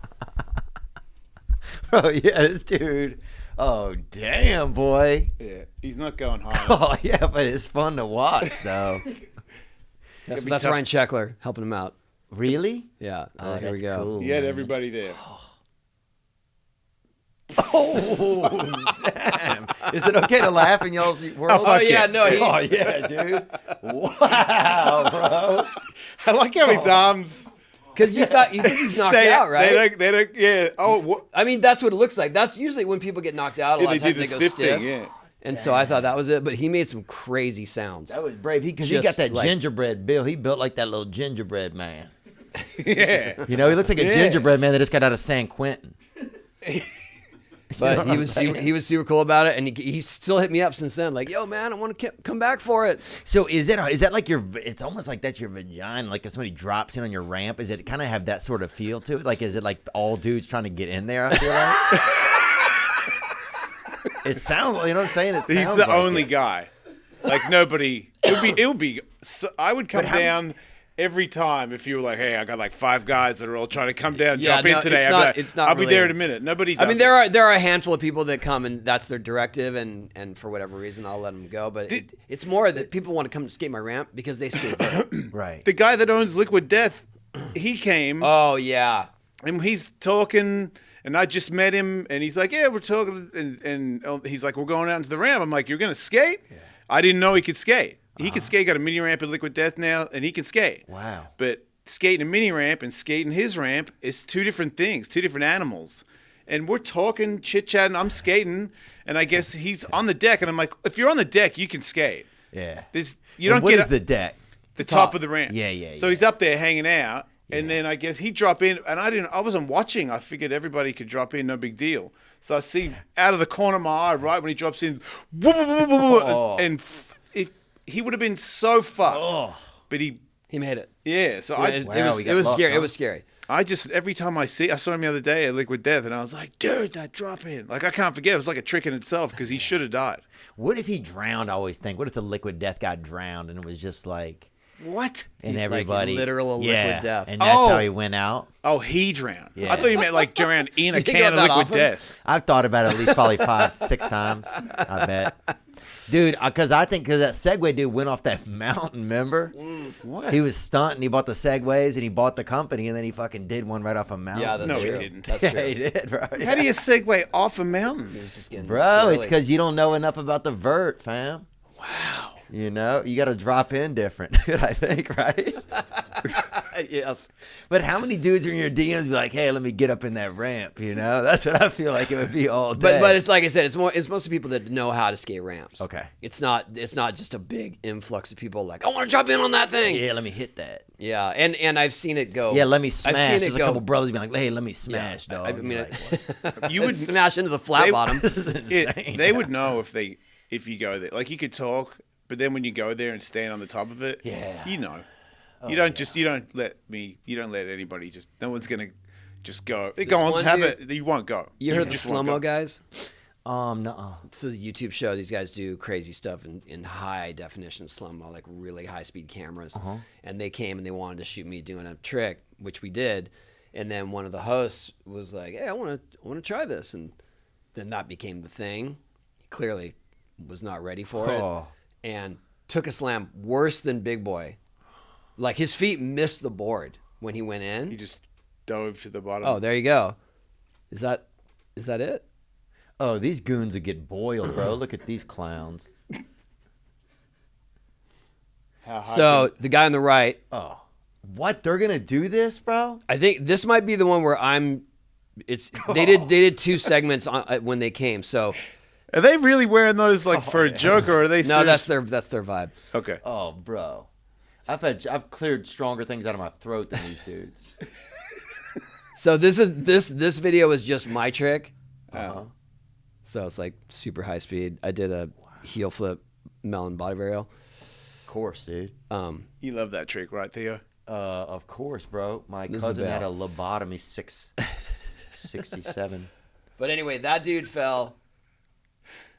Bro, yeah, this dude. Oh damn, boy. Yeah. He's not going hard. Oh yeah, but it's fun to watch though. That's be tough. Ryan Sheckler helping him out. Really? Yeah. Oh, Here we that's go. cool. He had everybody there. Oh damn! Is it okay to laugh in y'all's world? fuck yeah, yeah. no, he- Oh yeah, dude. Wow, bro. I like how his arms Because you think he's knocked stay out, right? They don't, yeah. Oh, what? I mean, that's what it looks like. That's usually when people get knocked out. A lot They of times do they the go stiff stiff. thing, yeah. And so I thought that was it. But he made some crazy sounds. That was brave. Because he got Just that like- gingerbread bill. He built like that little gingerbread man. Yeah. You know, he looks like a gingerbread man that just got out of San Quentin. But he was super cool about it, and he still hit me up since then, like, yo man, I want to come back for it. So is that like it's almost like that's your vagina, like if somebody drops in on your ramp? Is it kind of have that sort of feel to it? Like is it like all dudes trying to get in there? I feel like it sounds. You know what I'm saying? He's the like only it. guy. Like nobody. It would be. So, I would come down every time if you were like, hey, I got like 5 guys that are all trying to come down and jump in today. I'll be there in a minute. Nobody does. I mean, there are a handful of people that come and that's their directive, and for whatever reason, I'll let them go. But it's more that people want to come to skate my ramp because they skate there. Right. The guy that owns Liquid Death, he came. Oh yeah. And he's talking, and I just met him, and he's like, yeah, we're talking, and he's like, we're going out into the ramp. I'm like, you're gonna skate? Yeah. I didn't know he could skate. He can skate. Got a mini ramp at Liquid Death now, and he can skate. Wow. But skating a mini ramp and skating his ramp is 2 different things, 2 different animals. And we're talking, chit-chatting, I'm skating, and I guess he's on the deck, and I'm like, if you're on the deck, you can skate. Yeah. You don't what get is the deck? the top of the ramp. Yeah. So he's up there hanging out, and then I guess he dropped in, and I wasn't watching. I figured everybody could drop in, no big deal. So I see out of the corner of my eye, right when he drops in, and he would have been so fucked, but he made it. Yeah, so It was scary. It was scary. I just every time I saw him the other day at Liquid Death, and I was like, dude, that drop in, like I can't forget. It was like a trick in itself because he should have died. What if he drowned? I always think. What if the Liquid Death got drowned and it was just like what? And everybody literal liquid death, and that's how he went out. Oh, he drowned. Yeah. I thought you meant like drowned in a think can of about that Liquid often? Death. I've thought about it at least probably 5-6 times. I bet. Dude, because I think that Segway dude went off that mountain, remember? What? He was stunting. He bought the Segways and he bought the company and then he fucking did one right off a mountain. Yeah, that's No, he true. didn't. That's yeah, true. he did, bro. How do you segue off a mountain? He was just getting Bro, it's squirrely. because you don't know enough about the vert, fam. Wow. You know, you got to drop in different, dude, I think, right? Yes. But how many dudes are in your DMs be like, hey, let me get up in that ramp, you know? That's what I feel like it would be all day. But it's like I said, it's mostly people that know how to skate ramps. Okay. It's not just a big influx of people like, I want to jump in on that thing. Yeah, let me hit that. Yeah, and I've seen it go. Yeah, let me I've smash. seen it There's a go. couple brothers be like, hey, let me smash, dog. I mean, Like, You would smash into the flat bottom. this is insane. They would know if you go there. Like you could talk, but then when you go there and stand on the top of it, Yeah. you know. You don't let anybody just. No one's gonna just go. They go on, one have dude- it. You won't go. You heard the just slow won't mo go. guys? nuh-uh. It's a YouTube show. These guys do crazy stuff in high definition slow mo, like really high speed cameras. And they came and they wanted to shoot me doing a trick, which we did. And then one of the hosts was like, "Hey, I want to try this," and then that became the thing. He clearly was not ready for it, and took a slam worse than Big Boy. Like his feet missed the board when he went in. You just dove to the bottom. Oh, there you go. Is that it? Oh, these goons would get boiled, bro. Look at these clowns. How high So the guy on the right, Oh. What? They're going to do this, bro? I think this might be the one where they did 2 segments when they came. So Are they really wearing those like for a joke, or are they? no, serious? that's their vibe. Okay. Oh, bro. I've cleared stronger things out of my throat than these dudes. So this video is just my trick. So it's like super high speed. I did a heel flip melon body varial. Of course, dude. You love that trick, right, Theo? Of course, bro. My This is cousin had a about- lobotomy 67. But anyway, that dude fell,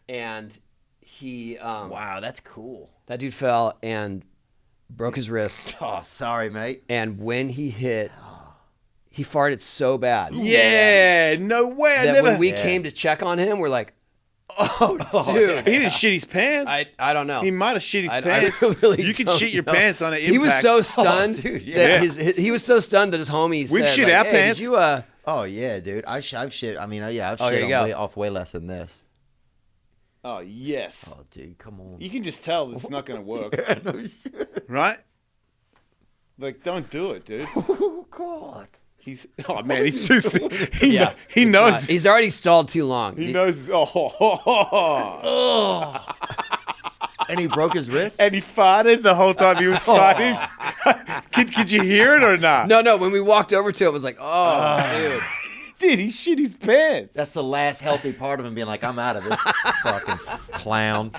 and he Wow, that's cool. that dude fell and broke his wrist. Oh, sorry, mate. And when he hit, he farted so bad Yeah. No way. I that never. when we came to check on him, we're like, "Oh, dude." He didn't shit his pants. I don't know. He might have shit his I pants. really You can don't shit your know. pants on an impact. He was so stunned. dude, yeah. that he was so stunned that his homie We've said, shit like, our "Hey, pants." Did you Oh, yeah, dude. I've shit. I mean, yeah, I've Oh, here shit you go. off way less than this. Oh yes. Oh, dude, come on. You can just tell it's not going to work, right? Like, don't do it, dude. Oh, God. He's man, he's too soon. He Yeah, he it's knows. not. He's already stalled too long. He knows. Oh, And he broke his wrist? and he farted the whole time he was fighting. Could you hear it or not? No, when we walked over to it, it was like, oh, dude. did. He shit his pants. That's the last healthy part of him being like, I'm out of this fucking clown.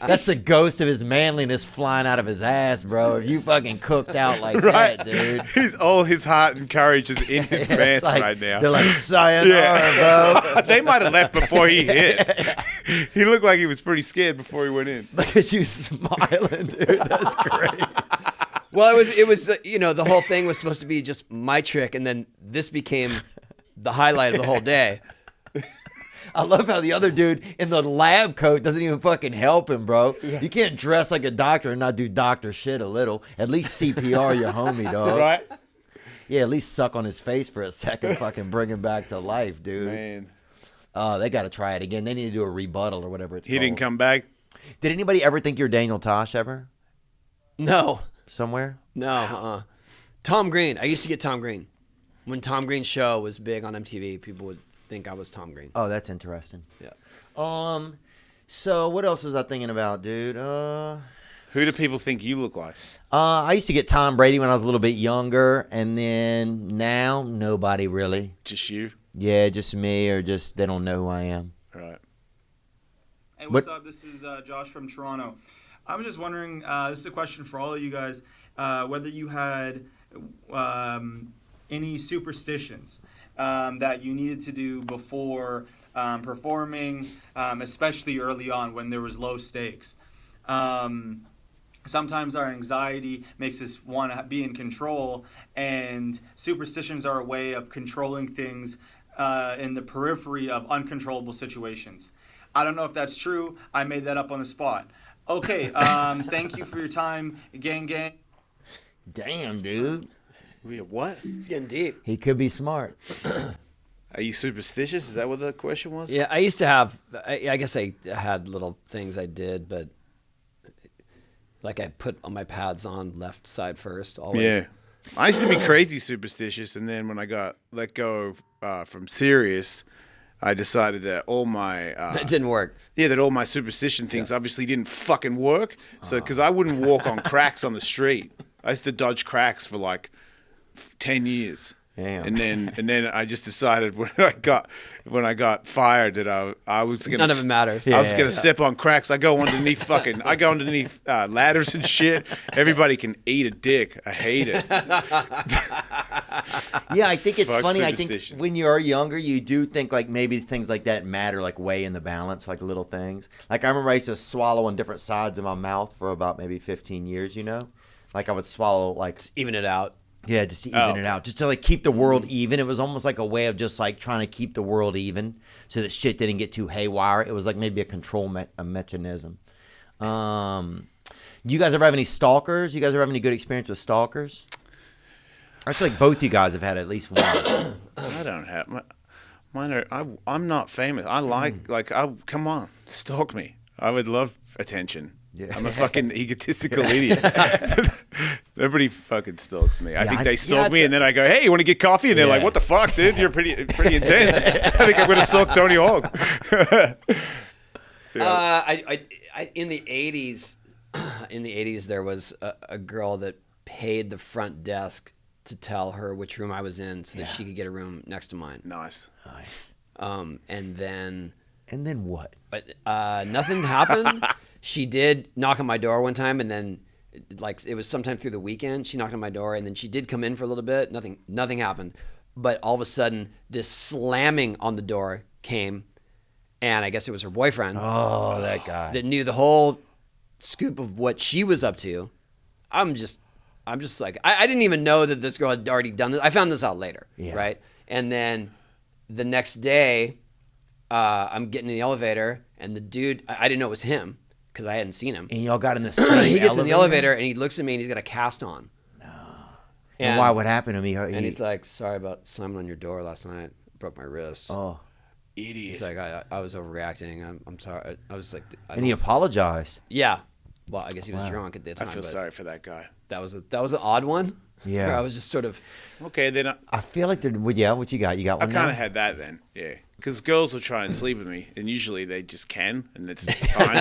That's the ghost of his manliness flying out of his ass, bro. If you fucking cooked out like that, dude. All his heart and courage is in his pants Like, right now. they're like, sayonara, bro. They might have left before he hit. He looked like he was pretty scared before he went in. Look at you smiling, dude. That's great. Well, it was the whole thing was supposed to be just my trick, and then this became the highlight of the whole day. I love how the other dude in the lab coat doesn't even fucking help him, bro. You can't dress like a doctor and not do doctor shit a little. At least CPR your homie, dog. Right? Yeah, at least suck on his face for a second, fucking bring him back to life, dude. Man. They got to try it again. They need to do a rebuttal or whatever it's He called. didn't come back? Did anybody ever think you're Daniel Tosh ever? No, Somewhere? Tom Green. I used to get Tom Green. When Tom Green's show was big on MTV, people would think I was Tom Green. Oh, that's interesting. Yeah. So what else was I thinking about, dude? Who do people think you look like? I used to get Tom Brady when I was a little bit younger, and then now nobody really. Just you? Yeah, just me, or just they don't know who I am. Right. Hey, what's up? This is Josh from Toronto. I was just wondering, this is a question for all of you guys, whether you had any superstitions that you needed to do before performing, especially early on when there was low stakes. Sometimes our anxiety makes us want to be in control, and superstitions are a way of controlling things in the periphery of uncontrollable situations. I don't know if that's true. I made that up on the spot. Okay, thank you for your time, gang. Damn, dude. What? It's getting deep. He could be smart. Are you superstitious? Is that what the question was? Yeah, I used to have. I guess I had little things I did, but like I put on my pads on left side first. Always. Yeah. I used to be crazy superstitious, and then when I got let go from Sirius, I decided that all my That didn't work. that all my superstition things obviously didn't fucking work. So because I wouldn't walk on cracks on the street, I used to dodge cracks for like 10 years. Damn. And then I just decided when I got fired that I was gonna None of it matters. I was gonna step on cracks. I go underneath ladders and shit. Everybody can eat a dick. I hate it. Yeah, I think it's Fuck funny. I think superstition. when you're younger, you do think like maybe things like that matter, like way in the balance, like little things. Like I remember I used to swallow on different sides of my mouth for about maybe 15 years, you know? Like I would swallow like... Even it out. Yeah, just to even it out. Just to like keep the world even. It was almost like a way of just like trying to keep the world even so that shit didn't get too haywire. It was like maybe a control mechanism. You guys ever have any stalkers? You guys ever have any good experience with stalkers? I feel like both you guys have had at least one. I don't have mine. I'm not famous. I come on, stalk me. I would love attention. Yeah. I'm a fucking egotistical idiot. Nobody fucking stalks me. I think they stalk me, and then I go, "Hey, you want to get coffee?" And they're like, "What the fuck, dude? You're pretty intense." I think I'm going to stalk Tony Hawk. In the 80s, there was a girl that paid the front desk to tell her which room I was in so that she could get a room next to mine. Nice. And then what? But nothing happened. She did knock on my door one time, and then like it was sometime through the weekend. She knocked on my door, and then she did come in for a little bit. Nothing happened. But all of a sudden, this slamming on the door came, and I guess it was her boyfriend. Oh, that guy. That knew the whole scoop of what she was up to. I'm just like, I didn't even know that this girl had already done this. I found this out later, right? And then the next day, I'm getting in the elevator, and the dude, I didn't know it was him because I hadn't seen him. And y'all got in the same He gets in the elevator, and he looks at me, and he's got a cast on. No. And why? What happened to me? And he's like, "Sorry about slamming on your door last night. Broke my wrist." Oh. Idiot. He's like, I was overreacting. I'm sorry. I was like, and he apologized. Yeah. Well, I guess he was drunk at the time. I feel sorry for that guy. That was an odd one. Yeah. Where I was just sort of. Okay, then I feel like what you got? You got I one? kind of had that then, yeah. Because girls will try and sleep with me, and usually they just can, and it's fine.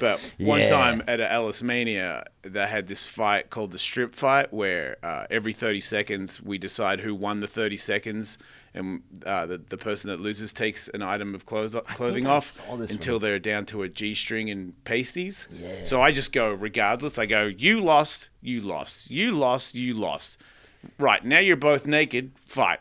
But one Yeah. time at a Ellis Mania, they had this fight called the strip fight, where every 30 seconds we decide who won the 30 seconds, and the person that loses takes an item of clothing off saw this until they're down to a G-string and pasties. Yeah. So I just go, regardless, I go, you lost, you lost, you lost, you lost. Right, now you're both naked, fight.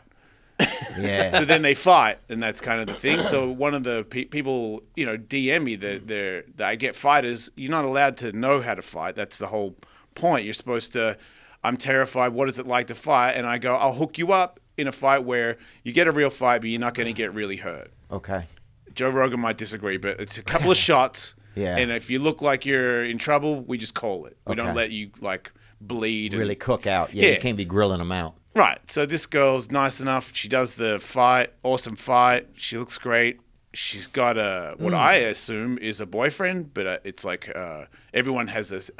Yeah. So then they fight, and that's kind of the thing. So one of the people, DM me that I get fighters. You're not allowed to know how to fight. That's the whole point. You're supposed to. I'm terrified. What is it like to fight? And I go, I'll hook you up in a fight where you get a real fight, but you're not going to get really hurt. Okay. Joe Rogan might disagree, but it's a couple of shots. Yeah. And if you look like you're in trouble, we just call it. We Okay. don't let you bleed. Really cook out. Yeah, Yeah. you can't be grilling them out. Right. So this girl's nice enough. She does the fight. Awesome fight. She looks great. She's got what I assume is a boyfriend, but it's like everyone has this.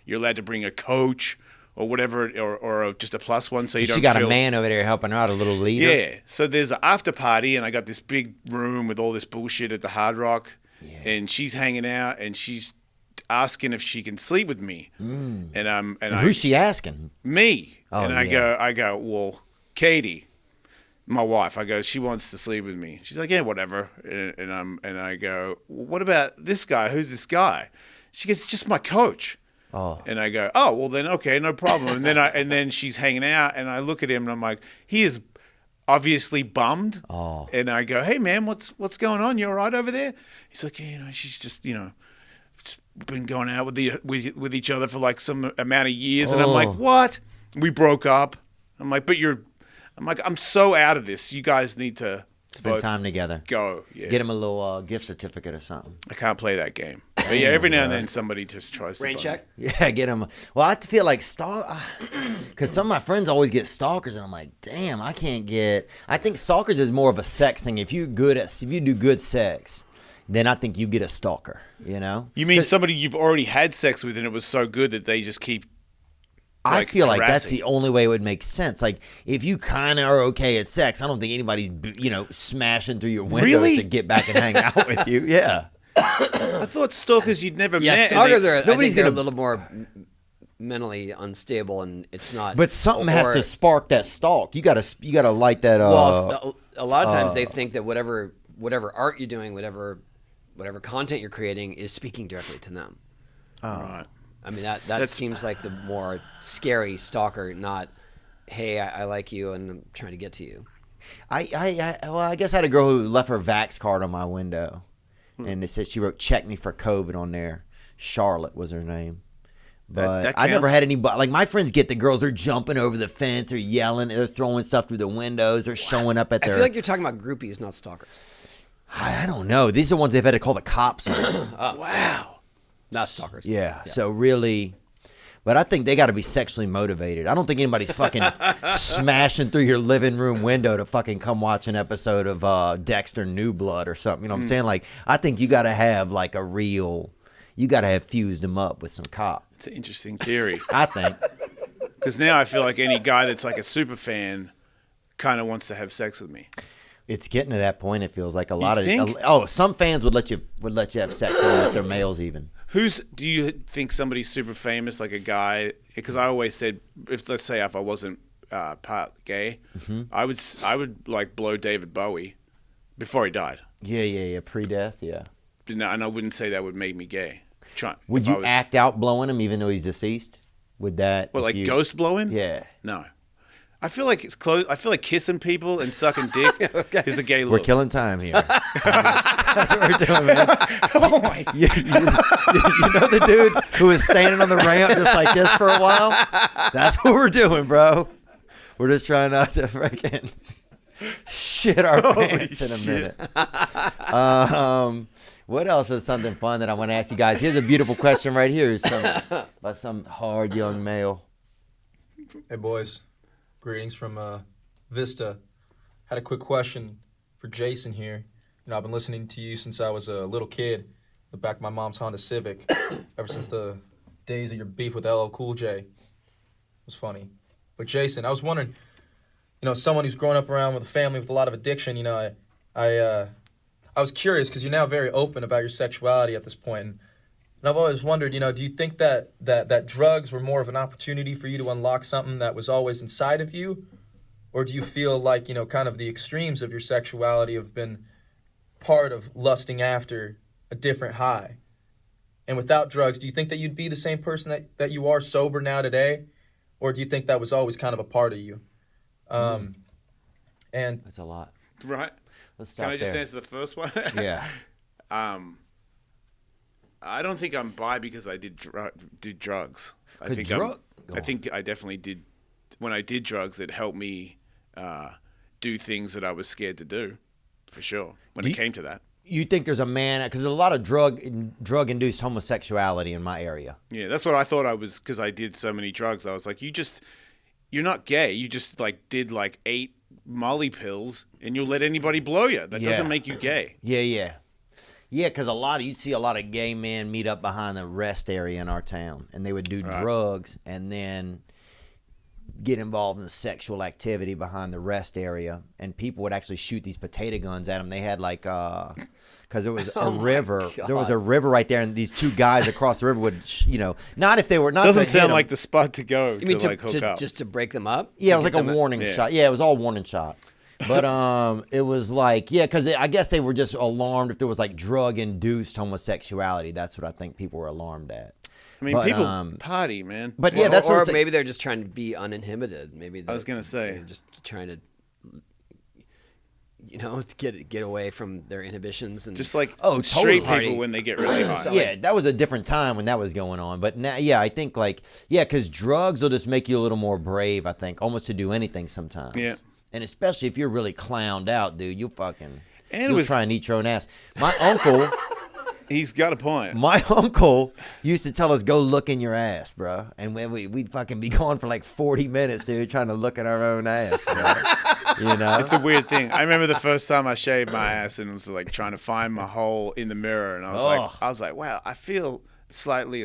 You're allowed to bring a coach or whatever, or just a plus one, so you don't. She got feel, a man over there helping her out, a little leader. Yeah. So there's an after party, and I got this big room with all this bullshit at the Hard Rock, and she's hanging out, and she's asking if she can sleep with me, and Who's she asking? me. Oh, and yeah. I go, well, Katie, my wife, I go, she wants to sleep with me. She's like, yeah, whatever. And I go, well, what about this guy? Who's this guy? She goes, it's just my coach. Oh. And I go, oh, well then, okay, no problem. And then she's hanging out, and I look at him, and I'm like, he is obviously bummed. Oh. And I go, hey man, what's going on? You all right over there? He's like, yeah, she's just, been going out with each other for like some amount of years. And I'm like, what? We broke up. I'm like, I'm so out of this. You guys need to Spend both time together. go. Yeah. Get him a little gift certificate or something. I can't play that game. But yeah, every now and then somebody just tries to Rain bum check. Yeah, get him. Well, I feel like because some of my friends always get stalkers, and I'm like, damn, I can't get. I think stalkers is more of a sex thing. If you do good sex, then I think you get a stalker. You mean somebody you've already had sex with, and it was so good that they just keep. I feel like that's harassing. the only way it would make sense. Like, if you kind of are okay at sex, I don't think anybody's, smashing through your windows Really? to get back and hang out with you. Yeah. I thought stalkers you'd never Yeah, met. and stalkers they- are. nobody's I think they're gonna- a little more mentally unstable, and it's not. But something has or- to spark that stalk. You gotta light that. Well, a lot of times they think that whatever art you're doing, whatever content you're creating, is speaking directly to them. Right. I mean, that seems like the more scary stalker, not, hey, I like you and I'm trying to get to you. I guess I had a girl who left her Vax card on my window, and it said she wrote "check me for COVID" on there. Charlotte was her name. But That I never counts. had anybody like my friends get the girls. They're jumping over the fence, they're yelling, they're throwing stuff through the windows, they're showing up at I their. feel like you're talking about groupies, not stalkers. I don't know. These are the ones they've had to call the cops on. Wow. Not stalkers. Yeah. So really, but I think they got to be sexually motivated. I don't think anybody's fucking smashing through your living room window to fucking come watch an episode of Dexter New Blood or something. You know what I'm saying? Like, I think you got to have like you got to have fused them up with some cop. It's an interesting theory. I think. Because now I feel like any guy that's like a super fan kind of wants to have sex with me. It's getting to that point. It feels like a lot think? some fans would let you have sex with them if they're males even. Do you think somebody's super famous, like a guy? Because I always said, let's say if I wasn't part gay, I would like blow David Bowie before he died. Yeah. Pre-death, yeah. And I wouldn't say that would make me gay. Would If I you was- act out blowing him even though he's deceased? Would that? What, if like you- ghost blowing? Yeah. No. I feel like it's close. I feel like kissing people and sucking dick is a gay look. We're killing time here. That's what we're doing, man. Oh my! You know the dude who was standing on the ramp just like this for a while? That's what we're doing, bro. We're just trying not to freaking shit our pants in a minute. What else was something fun that I want to ask you guys? Here's a beautiful question right here. By some hard young male. Hey boys, greetings from Vista. Had a quick question for Jason here. I've been listening to you since I was a little kid, in the back of my mom's Honda Civic, ever since the days of your beef with LL Cool J. It was funny. But Jason, I was wondering, someone who's grown up around with a family with a lot of addiction, I was curious because you're now very open about your sexuality at this point. And And I've always wondered, do you think that drugs were more of an opportunity for you to unlock something that was always inside of you? Or do you feel like, kind of the extremes of your sexuality have been part of lusting after a different high? And without drugs, do you think that you'd be the same person that you are sober now today? Or do you think that was always kind of a part of you? And That's a lot. Right. Let's stop Can I just there. answer the first one? Yeah. I don't think I'm bi because I did drugs. I think I definitely did. When I did drugs, it helped me do things that I was scared to do, for sure. When it came to that. You think there's a man, because there's a lot of drug-induced homosexuality in my area. Yeah, that's what I thought I was, because I did so many drugs. I was like, you're not gay. You just did 8 Molly pills, and you'll let anybody blow you. That doesn't make you gay. Yeah. Yeah, because you'd see a lot of gay men meet up behind the rest area in our town, and they would do drugs and then get involved in sexual activity behind the rest area, and people would actually shoot these potato guns at them. They had because there was a river. There was a river right there, and these two guys across the river would, not if they were not. Doesn't sound like the spot to go. You mean hook up just to break them up? Yeah, it was like a warning shot. Yeah, it was all warning shots. But it was because I guess they were just alarmed if there was drug-induced homosexuality. That's what I think people were alarmed at. I mean, people party, man. But yeah, that's or what maybe they're just trying to be uninhibited. Maybe I was gonna say they're just trying to, get away from their inhibitions and just totally. straight people when they get really high. Yeah, that was a different time when that was going on. But now, yeah, I think because drugs will just make you a little more brave. I think almost to do anything sometimes. Yeah. And especially if you're really clowned out, dude, you'll try and eat your own ass. My uncle. He's got a point. My uncle used to tell us, go look in your ass, bro. And when we'd fucking be gone for 40 minutes, dude, trying to look at our own ass, bro. It's a weird thing. I remember the first time I shaved my ass and was trying to find my hole in the mirror. And I was like, wow, I feel slightly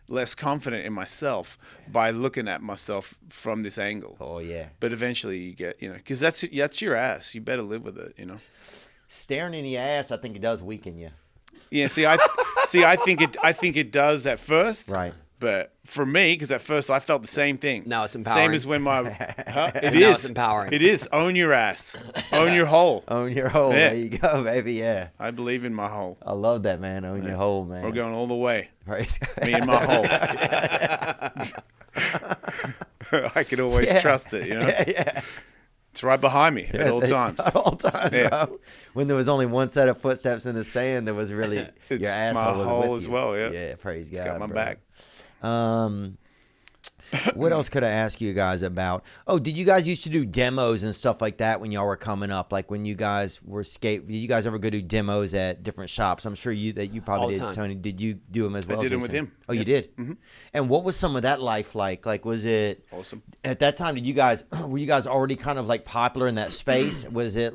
less confident in myself by looking at myself from this angle. Oh, yeah. But eventually you get, because that's your ass. You better live with it, Staring in your ass, I think it does weaken you. Yeah, I think it does at first. Right. But for me, because at first I felt the same thing. Now it's empowering. Same as when my... It Now is. it's empowering. It is. Own your ass. Own your hole. Own your hole. Yeah. There you go, baby. Yeah. I believe in my hole. I love that, man. Own your hole, man. We're going all the way. Praise God. Me and my hole. I can always trust it, Yeah. It's right behind me at all times. At all times, Yeah. bro. When there was only one set of footsteps in the sand, there was really It's your my asshole was hole with as you. well, yeah. Yeah, praise God. It's got my bro. back. What else could I ask you guys about? Oh, did you guys used to do demos and stuff like that when y'all were coming up? Like when you guys were did you guys ever go do demos at different shops? I'm sure you probably All the did, time. Tony. Did you do them as well? I did them Jason? with him. Oh, you did? Mm-hmm. And what was some of that life like? Like, was it Awesome. at that time? Were you guys already kind of popular in that space? Was it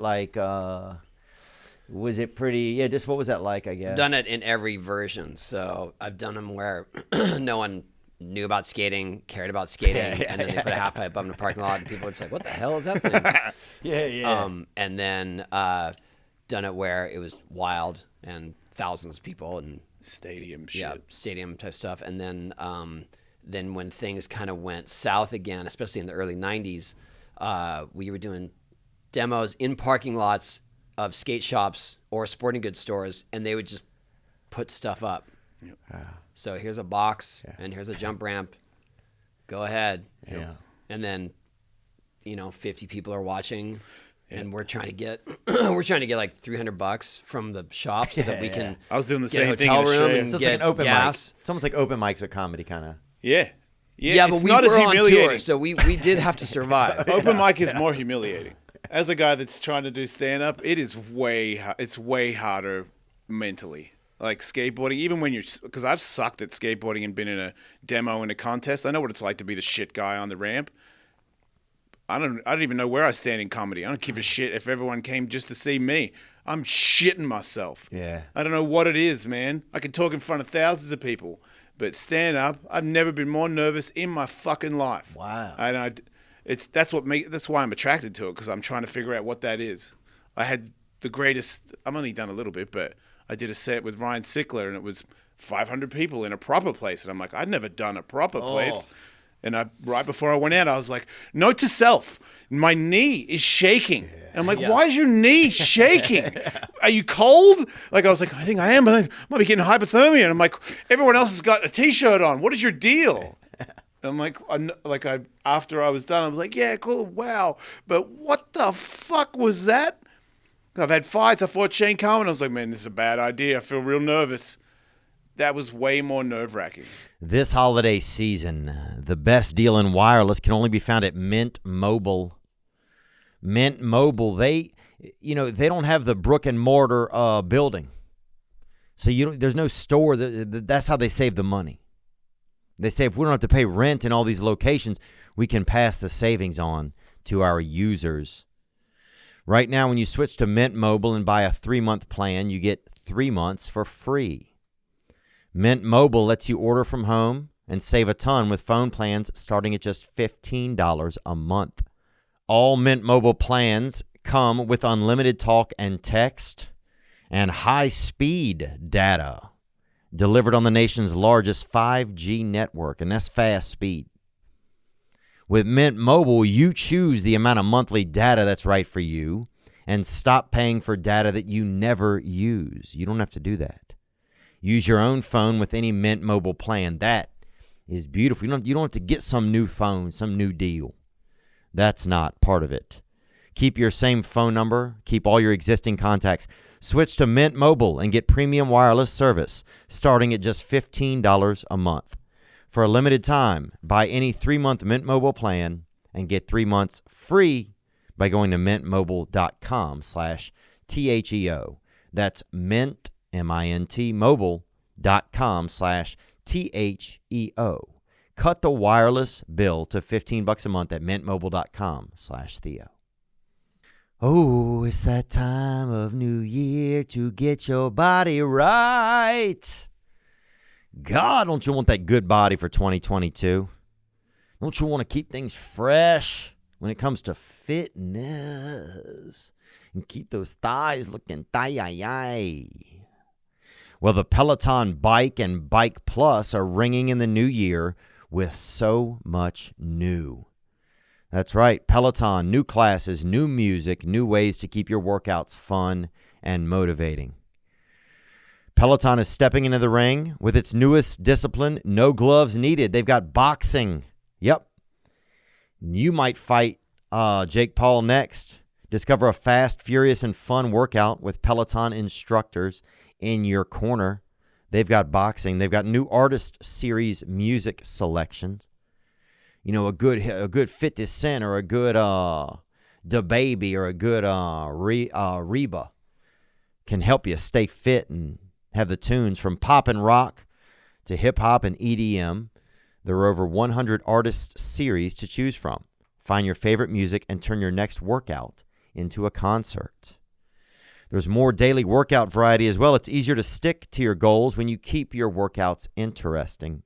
was it pretty? Yeah, just what was that like? I guess done it in every version. So I've done them where no one knew about skating, cared about skating, and then they put a half pipe up in the parking lot, and people would say, "What the hell is that thing?" Yeah. And then done it where it was wild and thousands of people and Stadium shit. yeah, stadium type stuff. And then when things kind of went south again, especially in the early '90s, we were doing demos in parking lots of skate shops or sporting goods stores, and they would just put stuff up. Yep. So here's a box and here's a jump ramp. Go ahead. Yeah. And then, 50 people are watching, and we're trying to get like $300 from the shop so that we can. I was doing the get a same thing hotel in room Australia. and So it's get like an open gas. mic. It's almost like open mics with comedy, kind of. Yeah. Yeah, it's but we not were as on humiliating. tour, so we did have to survive. Open mic is more humiliating. As a guy that's trying to do stand-up, it's way harder mentally. Like skateboarding, even when because I've sucked at skateboarding and been in a demo in a contest. I know what it's like to be the shit guy on the ramp. I don't even know where I stand in comedy. I don't give a shit if everyone came just to see me. I'm shitting myself. Yeah. I don't know what it is, man. I can talk in front of thousands of people, but stand up, I've never been more nervous in my fucking life. Wow. And that's why I'm attracted to it, because I'm trying to figure out what that is. I had the greatest. I've only done a little bit, but I did a set with Ryan Sickler, and it was 500 people in a proper place. And I'm like, I'd never done a proper place. And right before I went out, I was like, note to self, my knee is shaking. And I'm like, why is your knee shaking? Are you cold? Like, I was like, I think I am, but I might be getting hypothermia. And I'm like, everyone else has got a T-shirt on. What is your deal? And after I was done, I was like, yeah, cool, wow. But what the fuck was that? I've had fights. I fought Shane Carman. I was like, man, this is a bad idea. I feel real nervous. That was way more nerve-wracking. This holiday season, the best deal in wireless can only be found at Mint Mobile. Mint Mobile, they don't have the brick and mortar building, so there's no store. That's how they save the money. They say if we don't have to pay rent in all these locations, we can pass the savings on to our users. Right now, when you switch to Mint Mobile and buy a 3-month plan, you get 3 months for free. Mint Mobile lets you order from home and save a ton with phone plans starting at just $15 a month. All Mint Mobile plans come with unlimited talk and text and high-speed data delivered on the nation's largest 5G network, and that's fast speed. With Mint Mobile, you choose the amount of monthly data that's right for you and stop paying for data that you never use. You don't have to do that. Use your own phone with any Mint Mobile plan. That is beautiful. You don't have to get some new phone, some new deal. That's not part of it. Keep your same phone number. Keep all your existing contacts. Switch to Mint Mobile and get premium wireless service starting at just $15 a month. For a limited time, buy any 3-month Mint Mobile plan and get 3 months free by going to mintmobile.com/THEO. That's Mint, M-I-N-T, mobile.com/THEO. Cut the wireless bill to $15 a month at mintmobile.com/Theo. Oh, it's that time of New Year to get your body right. God, don't you want that good body for 2022? Don't you want to keep things fresh when it comes to fitness and keep those thighs looking thigh-yi-yi? Well, the Peloton Bike and Bike Plus are ringing in the new year with so much new. That's right, Peloton, new classes, new music, new ways to keep your workouts fun and motivating. Peloton is stepping into the ring with its newest discipline, no gloves needed. They've got boxing. Yep. You might fight Jake Paul next. Discover a fast, furious, and fun workout with Peloton instructors in your corner. They've got boxing. They've got new artist series music selections. You know, a good 50 Cent or a good DaBaby or a good Reba can help you stay fit and have the tunes from pop and rock to hip-hop and EDM. There are over 100 artist series to choose from. Find your favorite music and turn your next workout into a concert. There's more daily workout variety as well. It's easier to stick to your goals when you keep your workouts interesting.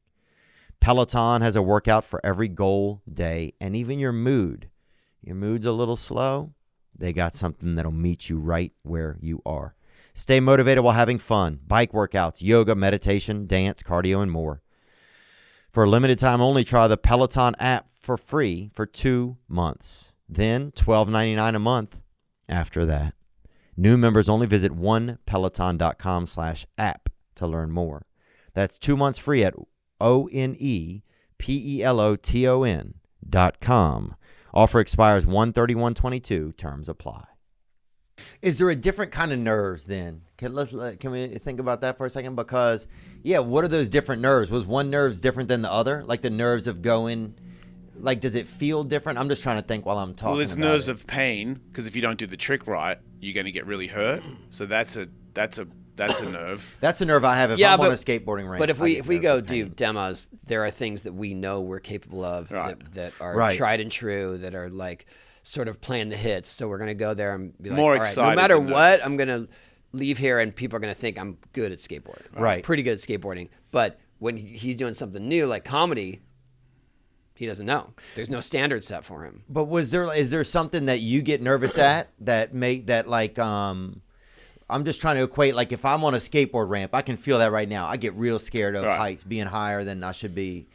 Peloton has a workout for every goal, day, and even your mood. Your mood's a little slow? They got something that'll meet you right where you are. Stay motivated while having fun. Bike workouts, yoga, meditation, dance, cardio, and more. For a limited time only, try the Peloton app for free for 2 months. Then $12.99 a month after that. New members only visit onepeloton.com/app to learn more. That's 2 months free at onepeloton.com. Offer expires 1/31/22. Terms apply. Is there a different kind of nerves then? Can we think about that for a second? Because, yeah, what are those different nerves? Was one nerves different than the other? Like the nerves of going, like, does it feel different? I'm just trying to think while I'm talking. Well, it's nerves of pain, because if you don't do the trick right, you're going to get really hurt. So that's a nerve. That's a nerve I have if I'm on a skateboarding rink. But if we go do demos, there are things that we know we're capable of that are tried and true, that are like sort of playing the hits. So we're going to go there and be like, more all excited. Right, no matter than what, nerves. I'm going to leave here and people are going to think I'm good at skateboarding. Right. Pretty good at skateboarding. But when he's doing something new like comedy, he doesn't know. There's no standard set for him. But is there something that you get nervous at that I'm just trying to equate, like, if I'm on a skateboard ramp, I can feel that right now. I get real scared of Right. heights being higher than I should be,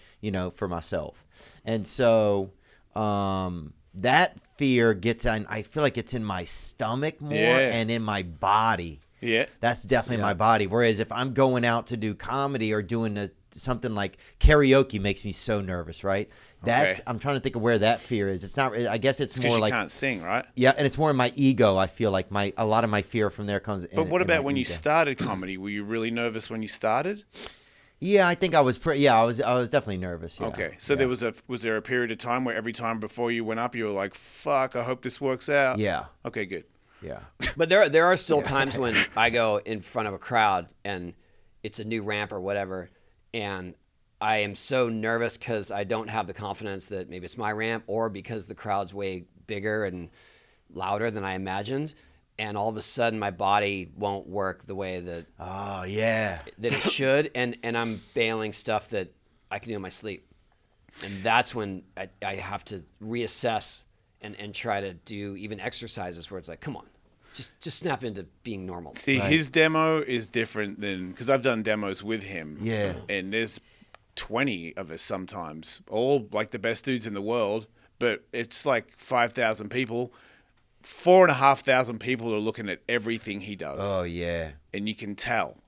for myself. And so that fear gets in, I feel like it's in my stomach more and in my body. Yeah. That's definitely my body. Whereas if I'm going out to do comedy or doing something like karaoke makes me so nervous, right? I'm trying to think of where that fear is. It's not. I guess it's more you like can't sing, right? Yeah, and it's more in my ego. I feel like a lot of my fear from there comes. But what in about my when you ego. started comedy? Were you really nervous when you started? Yeah, I think I was pretty. Yeah, I was definitely nervous. Yeah. Okay, so was there a period of time where every time before you went up, you were like, "Fuck, I hope this works out." Yeah. Okay, good. Yeah. But there are still times when I go in front of a crowd and it's a new ramp or whatever, and I am so nervous because I don't have the confidence that maybe it's my ramp or because the crowd's way bigger and louder than I imagined, and all of a sudden my body won't work the way that that it should, and I'm bailing stuff that I can do in my sleep, and that's when I have to reassess and try to do even exercises where it's like, come on, just snap into being normal. See, his demo is different than, because I've done demos with him. Yeah. And there's 20 of us sometimes, all like the best dudes in the world, but it's like 5,000 people. 4,500 people are looking at everything he does. Oh yeah. And you can tell,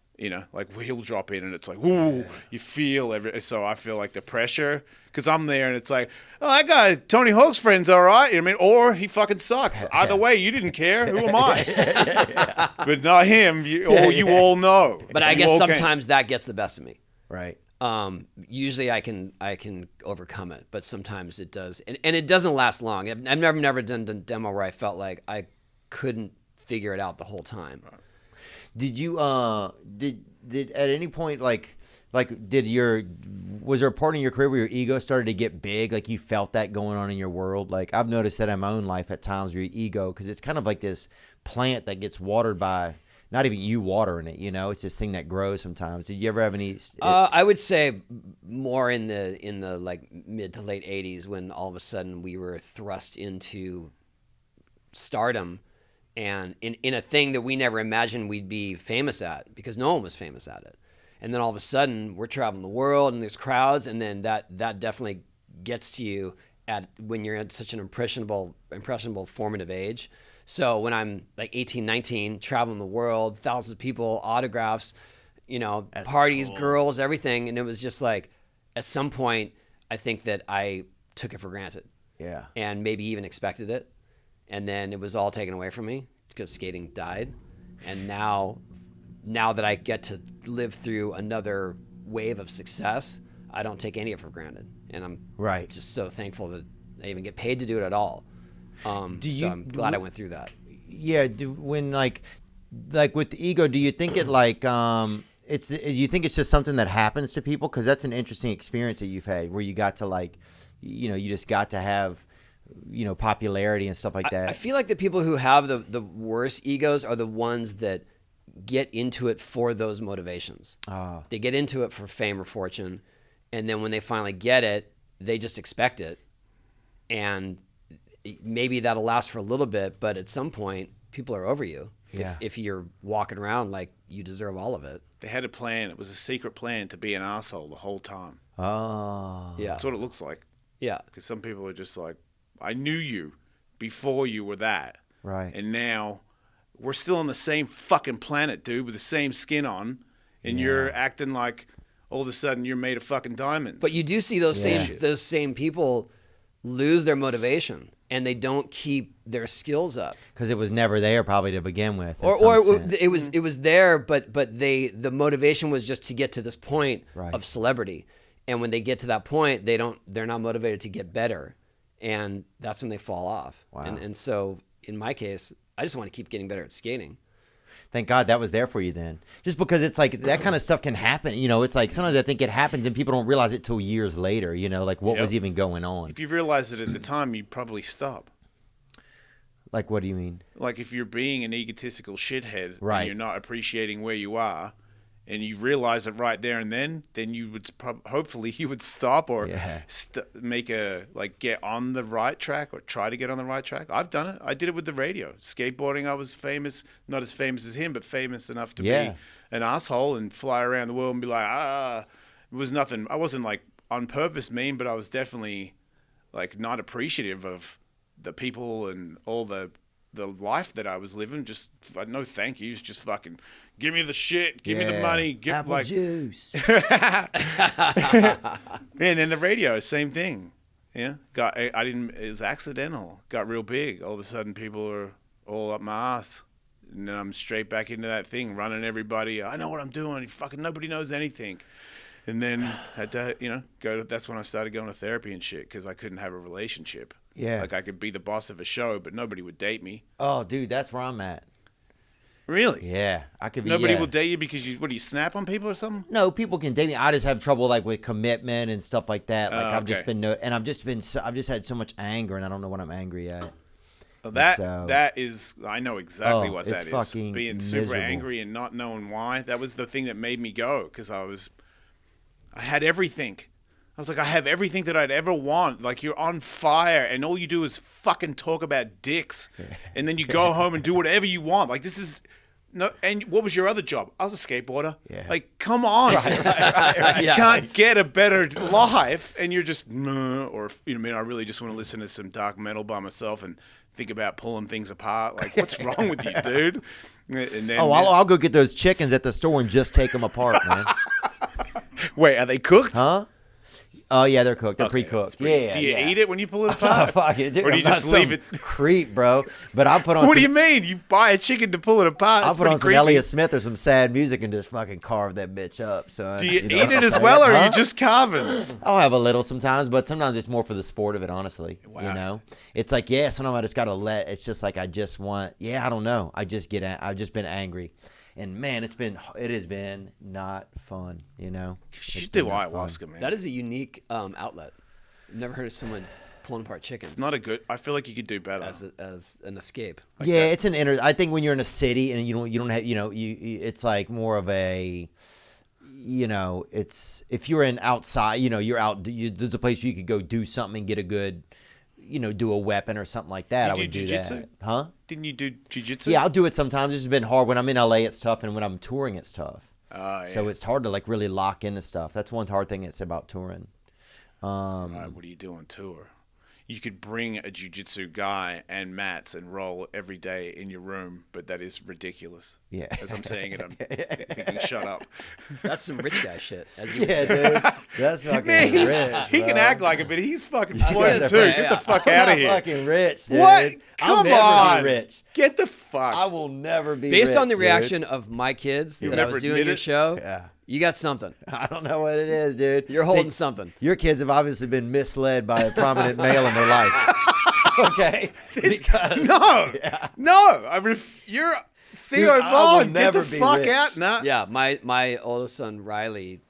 like he'll drop in and it's like, ooh, you feel so I feel like the pressure, because I'm there and it's like, oh, that guy, Tony Hawk's friend's all right. You know what I mean? Or he fucking sucks. Either way, you didn't care. Who am I? But not him. You all know. But I guess sometimes that gets the best of me. Right. Usually I can overcome it, but sometimes it does, and it doesn't last long. I've never done a demo where I felt like I couldn't figure it out the whole time. Did you did at any point was there a part in your career where your ego started to get big, like you felt that going on in your world? Like I've noticed that in my own life at times, your ego, because it's kind of like this plant that gets watered by not even you watering it, it's this thing that grows sometimes. Did you ever have any I would say more in the like mid to late 80s, when all of a sudden we were thrust into stardom and in a thing that we never imagined we'd be famous at, because no one was famous at it. And then all of a sudden we're traveling the world and there's crowds, and then that definitely gets to you when you're at such an impressionable formative age. So when I'm like 18, 19, traveling the world, thousands of people, autographs, parties, cool. Girls, everything. And it was just like, at some point, I think that I took it for granted. Yeah. And maybe even expected it. And then it was all taken away from me because skating died. And now that I get to live through another wave of success, I don't take any of it for granted. And I'm just so thankful that I even get paid to do it at all. So I'm glad I went through that. Yeah. When like with the ego, do you think it like you think it's just something that happens to people? Because that's an interesting experience that you've had where you got to like, you just got to have, popularity and stuff like that. I feel like the people who have the worst egos are the ones that get into it for those motivations. They get into it for fame or fortune, and then when they finally get it, they just expect it, and maybe that'll last for a little bit, but at some point, people are over you. Yeah. If you're walking around like you deserve all of it. They had a plan. It was a secret plan to be an asshole the whole time. Oh. Yeah. That's what it looks like. Yeah. Because some people are just like, I knew you before you were that. Right. And now we're still on the same fucking planet, dude, with the same skin on, and you're acting like all of a sudden you're made of fucking diamonds. But you do see those same people lose their motivation, and they don't keep their skills up because it was never there probably to begin with, or it was there, but the motivation was just to get to this point of celebrity, and when they get to that point, they're not motivated to get better, and that's when they fall off. Wow. And so in my case, I just want to keep getting better at skating. Thank God that was there for you then. Just because it's like that kind of stuff can happen. It's like sometimes I think it happens and people don't realize it till years later, like what was even going on. If you realized it at the time, you'd probably stop. Like, what do you mean? Like if you're being an egotistical shithead right. and you're not appreciating where you are and you realize it right there and then you would hopefully you would stop or get on the right track or try to get on the right track. I've done it. I did it with the radio. Skateboarding, I was famous, not as famous as him, but famous enough to be an asshole and fly around the world and be like, it was nothing. I wasn't like on purpose mean, but I was definitely like not appreciative of the people and all the life that I was living. Just no thank yous, just fucking give me the shit, give me the money, give apple juice. And then the radio, same thing. Yeah, it was accidental. Got real big. All of a sudden, people are all up my ass, and then I'm straight back into that thing, running everybody. I know what I'm doing. Fucking nobody knows anything. And then had to, that's when I started going to therapy and shit because I couldn't have a relationship. Yeah. Like I could be the boss of a show, but nobody would date me. Oh, dude, that's where I'm at. Really? Yeah, I could be. Nobody will date you because do you snap on people or something? No, people can date me. I just have trouble like with commitment and stuff like that. Like I've just had so much anger, and I don't know what I'm angry at. Well, that is, I know exactly what that is. Being super miserable. angry and not knowing why. That was the thing that made me go because I had everything. I was like, I have everything that I'd ever want. Like, you're on fire, and all you do is fucking talk about dicks, and then you go home and do whatever you want. Like, this is no. And what was your other job? I was a skateboarder. Yeah. Like, come on, right. You can't get a better life, and you're just or I really just want to listen to some dark metal by myself and think about pulling things apart. Like, what's wrong with you, dude? And then, I'll go get those chickens at the store and just take them apart, man. Wait, are they cooked? Huh? Oh, yeah, they're cooked. They're pre-cooked. Do you eat it when you pull it apart? Fuck it, dude. Or do you just leave it? Creep, bro. But I'll put on What do you mean? You buy a chicken to pull it apart? I'll put on some Elliott Smith or some sad music and just fucking carve that bitch up, son. Do you eat it as well, or are you just carving? I'll have a little sometimes, but sometimes it's more for the sport of it, honestly. Wow. It's like, sometimes I just got to it's just like I just want, I don't know. I've just been angry. And man, it has been not fun, You should do ayahuasca, man. That is a unique outlet. I've never heard of someone pulling apart chickens. It's not I feel like you could do better as an escape. It's I think when you're in a city and you don't have, it's like more of a, it's if you're in outside, you're out. There's a place where you could go do something and get a good, do a weapon or something like that. I would do that. Huh? Didn't you do jiu-jitsu? Yeah, I'll do it sometimes. It's been hard. When I'm in LA, it's tough. And when I'm touring, it's tough. Yeah. So it's hard to like really lock into stuff. That's one hard thing it's about touring. All right, what do you do on tour? You could bring a jiu-jitsu guy and mats and roll every day in your room, but that is ridiculous. Yeah. As I'm saying it, I'm thinking, shut up. That's some rich guy shit. Dude. That's fucking rich. He can act like it, but he's fucking floyd too. Get the fuck out of here. I'm fucking rich, dude. What? I'll Come never on. be rich. Get the fuck. I will never be Based rich, on the dude. reaction of my kids that I never was doing admit your it? show, Yeah. you got something. I don't know what it is, dude. You're holding something. Your kids have obviously been misled by a prominent male in their life. Okay? Because You're Dude, Theo I will Vaughn. Get never the be fuck rich. out. Nah. Yeah, my oldest son Riley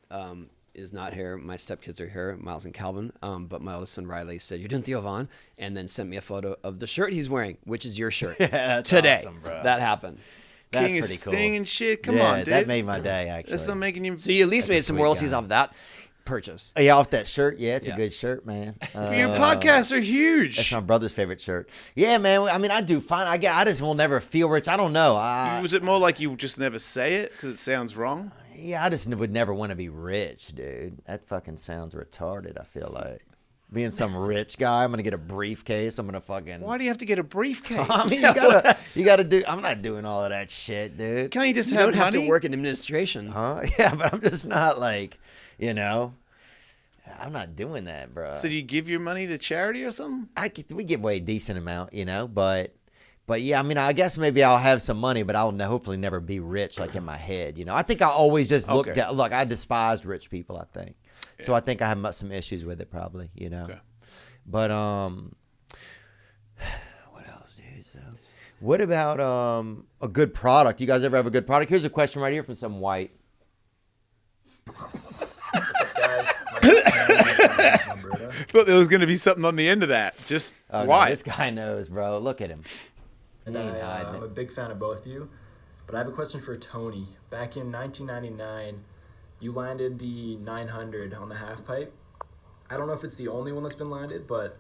is not here. My stepkids are here, Miles and Calvin. But my oldest son Riley said, "You're doing Theo Vaughn," and then sent me a photo of the shirt he's wearing, which is your shirt. That's today. awesome, bro. That happened. That's King pretty is cool. thing and shit. Come yeah, on, dude. that made my day, actually. That's not making you. So you at least That's a made some sweet royalties guy. off that purchase. Yeah, off that shirt. Yeah, it's a Yeah. good shirt, man. Your podcasts are huge. That's my brother's favorite shirt. Yeah, man. I mean, I do fine. I just will never feel rich. I don't know. Was it more like you just never say it because it sounds wrong? Yeah, I just would never want to be rich, dude. That fucking sounds retarded, I feel like. Being some rich guy, I'm going to get a briefcase. I'm going to fucking... Why do you have to get a briefcase? I mean, you gotta do... I'm not doing all of that shit, dude. Can't you just You have don't have to money? work in administration. Huh? Yeah, but I'm just not like, I'm not doing that, bro. So do you give your money to charity or something? We give away a decent amount, but yeah, I mean, I guess maybe I'll have some money, but I'll hopefully never be rich, like in my head, I think I always just looked at, look, I despised rich people, I think. Yeah. So I think I have some issues with it probably, Okay. But, what else, dude? So, what about a good product? You guys ever have a good product? Here's a question right here from some white. Thought there was going to be something on the end of that. Just why? why? No, this guy knows, bro. Look at him. And I'm a big fan of both of you. But I have a question for Tony. Back in 1999, you landed the 900 on the half pipe. I don't know if it's the only one that's been landed, but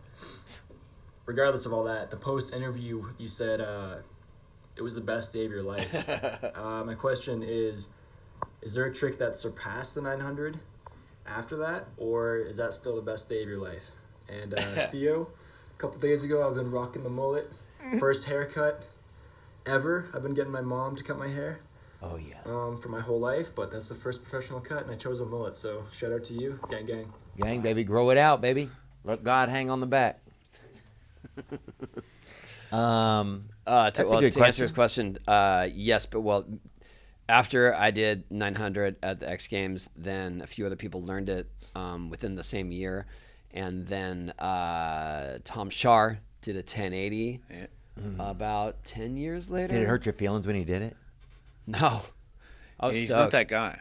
regardless of all that, the post-interview, you said it was the best day of your life. My question is there a trick that surpassed the 900 after that, or is that still the best day of your life? And Theo, a couple days ago, I've been rocking the mullet. First haircut ever. I've been getting my mom to cut my hair. Oh, yeah. For my whole life, but that's the first professional cut, and I chose a mullet, so shout out to you. Gang, gang. Gang, baby. Grow it out, baby. Let God hang on the back. That's a good to answer his question, yes, but after I did 900 at the X Games, then a few other people learned it within the same year, and then Tom Shar did a 1080 about 10 years later. Did it hurt your feelings when he did it? No, I was He's stoked. not that guy.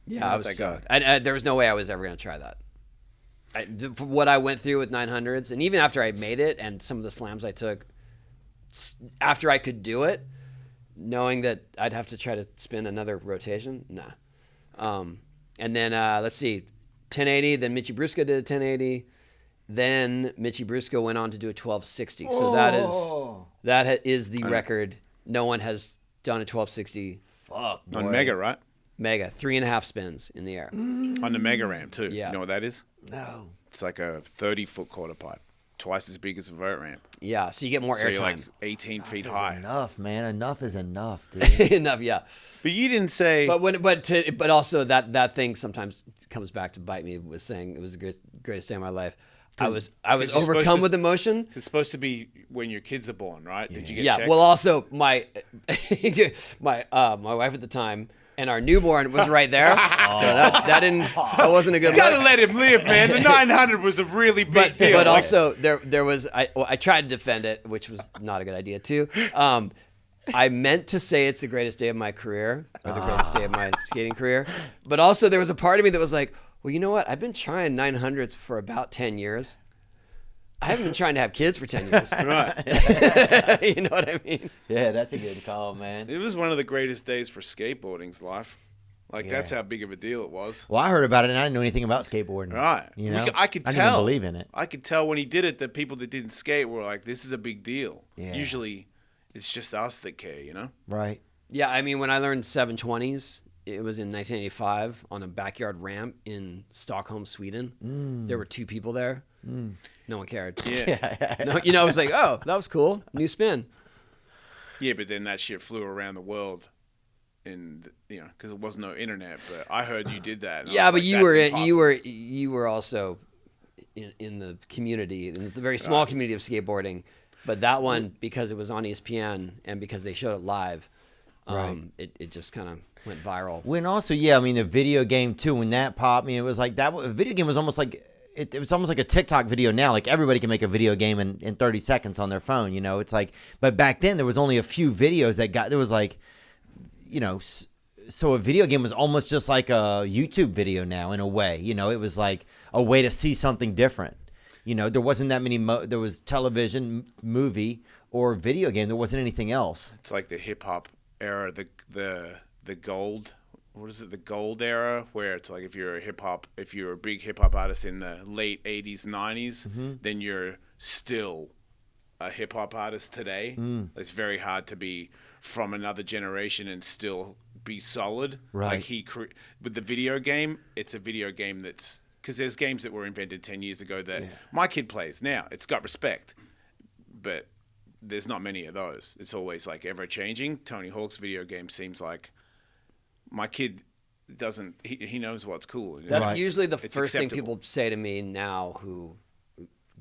Yeah, I was stoked. There was no way I was ever going to try that. For what I went through with 900s, and even after I made it, and some of the slams I took after I could do it, knowing that I'd have to try to spin another rotation, nah. And then let's see, 1080. Then Mitchie Brusco did a 1080. Then Mitchie Brusco went on to do a 1260. So that is the record. No one has done a 1260. Fuck, boy. On Mega, right? Mega, 3.5 spins in the air. On the Mega Ram, too. Yeah. You know what that is? No. It's like a 30-foot quarter pipe, twice as big as a vert ramp. Yeah, so you get more So you're airtime. like 18 feet high. Enough, man. Enough is enough, dude. Enough, yeah. But you didn't say... But also that thing sometimes comes back to bite me. Was saying it was the greatest day of my life. I was you're supposed overcome to- with emotion. It's supposed to be when your kids are born, right? Did you get Yeah. checked? Well, also my my wife at the time and our newborn was right there. So that wasn't a good you gotta look. let him live, man. The 900 was a really big deal. But also there was I tried to defend it, which was not a good idea too. I meant to say it's the greatest day of my career, or the greatest day of my skating career. But also there was a part of me that was like, well, you know what? I've been trying 900s for about 10 years. I haven't been trying to have kids for 10 years. Right. You know what I mean? Yeah, that's a good call, man. It was one of the greatest days for skateboarding's life. Like, that's how big of a deal it was. Well, I heard about it, and I didn't know anything about skateboarding. Right. You know? I could tell. I didn't even believe in it. I could tell when he did it that people that didn't skate were like, this is a big deal. Yeah. Usually, it's just us that care, you know? Right. Yeah, I mean, when I learned 720s, it was in 1985 on a backyard ramp in Stockholm, Sweden. There were 2 people there. No one cared. Yeah. No, it was like, oh, that was cool. New spin. Yeah, but then that shit flew around the world. Because it was no internet, but I heard you did that. And I Yeah, was but like, you "That's were impossible." you were also in the community, in the very small community of skateboarding. But that one, because it was on ESPN and because they showed it live, it just kind of went viral. When also, yeah, I mean, the video game, too, when that popped, I mean, it was like that. A video game was almost like, it was almost like a TikTok video now. Like, everybody can make a video game in 30 seconds on their phone, you know? It's like, but back then, there was only a few videos there was like, you know, so a video game was almost just like a YouTube video now, in a way. You know, it was like a way to see something different. You know, there wasn't that many, there was television, movie, or video game. There wasn't anything else. It's like the hip-hop era, the gold, what is it, the gold era, where it's like if you're a big hip-hop artist in the late 80s, 90s, then you're still a hip-hop artist today. It's very hard to be from another generation and still be solid. Right. Like with the video game, it's a video game that's, because there's games that were invented 10 years ago that my kid plays now. It's got respect, but there's not many of those. It's always like ever changing. Tony Hawk's video game seems like my kid doesn't, he knows what's cool. That's usually the It's first thing acceptable. people say to me now who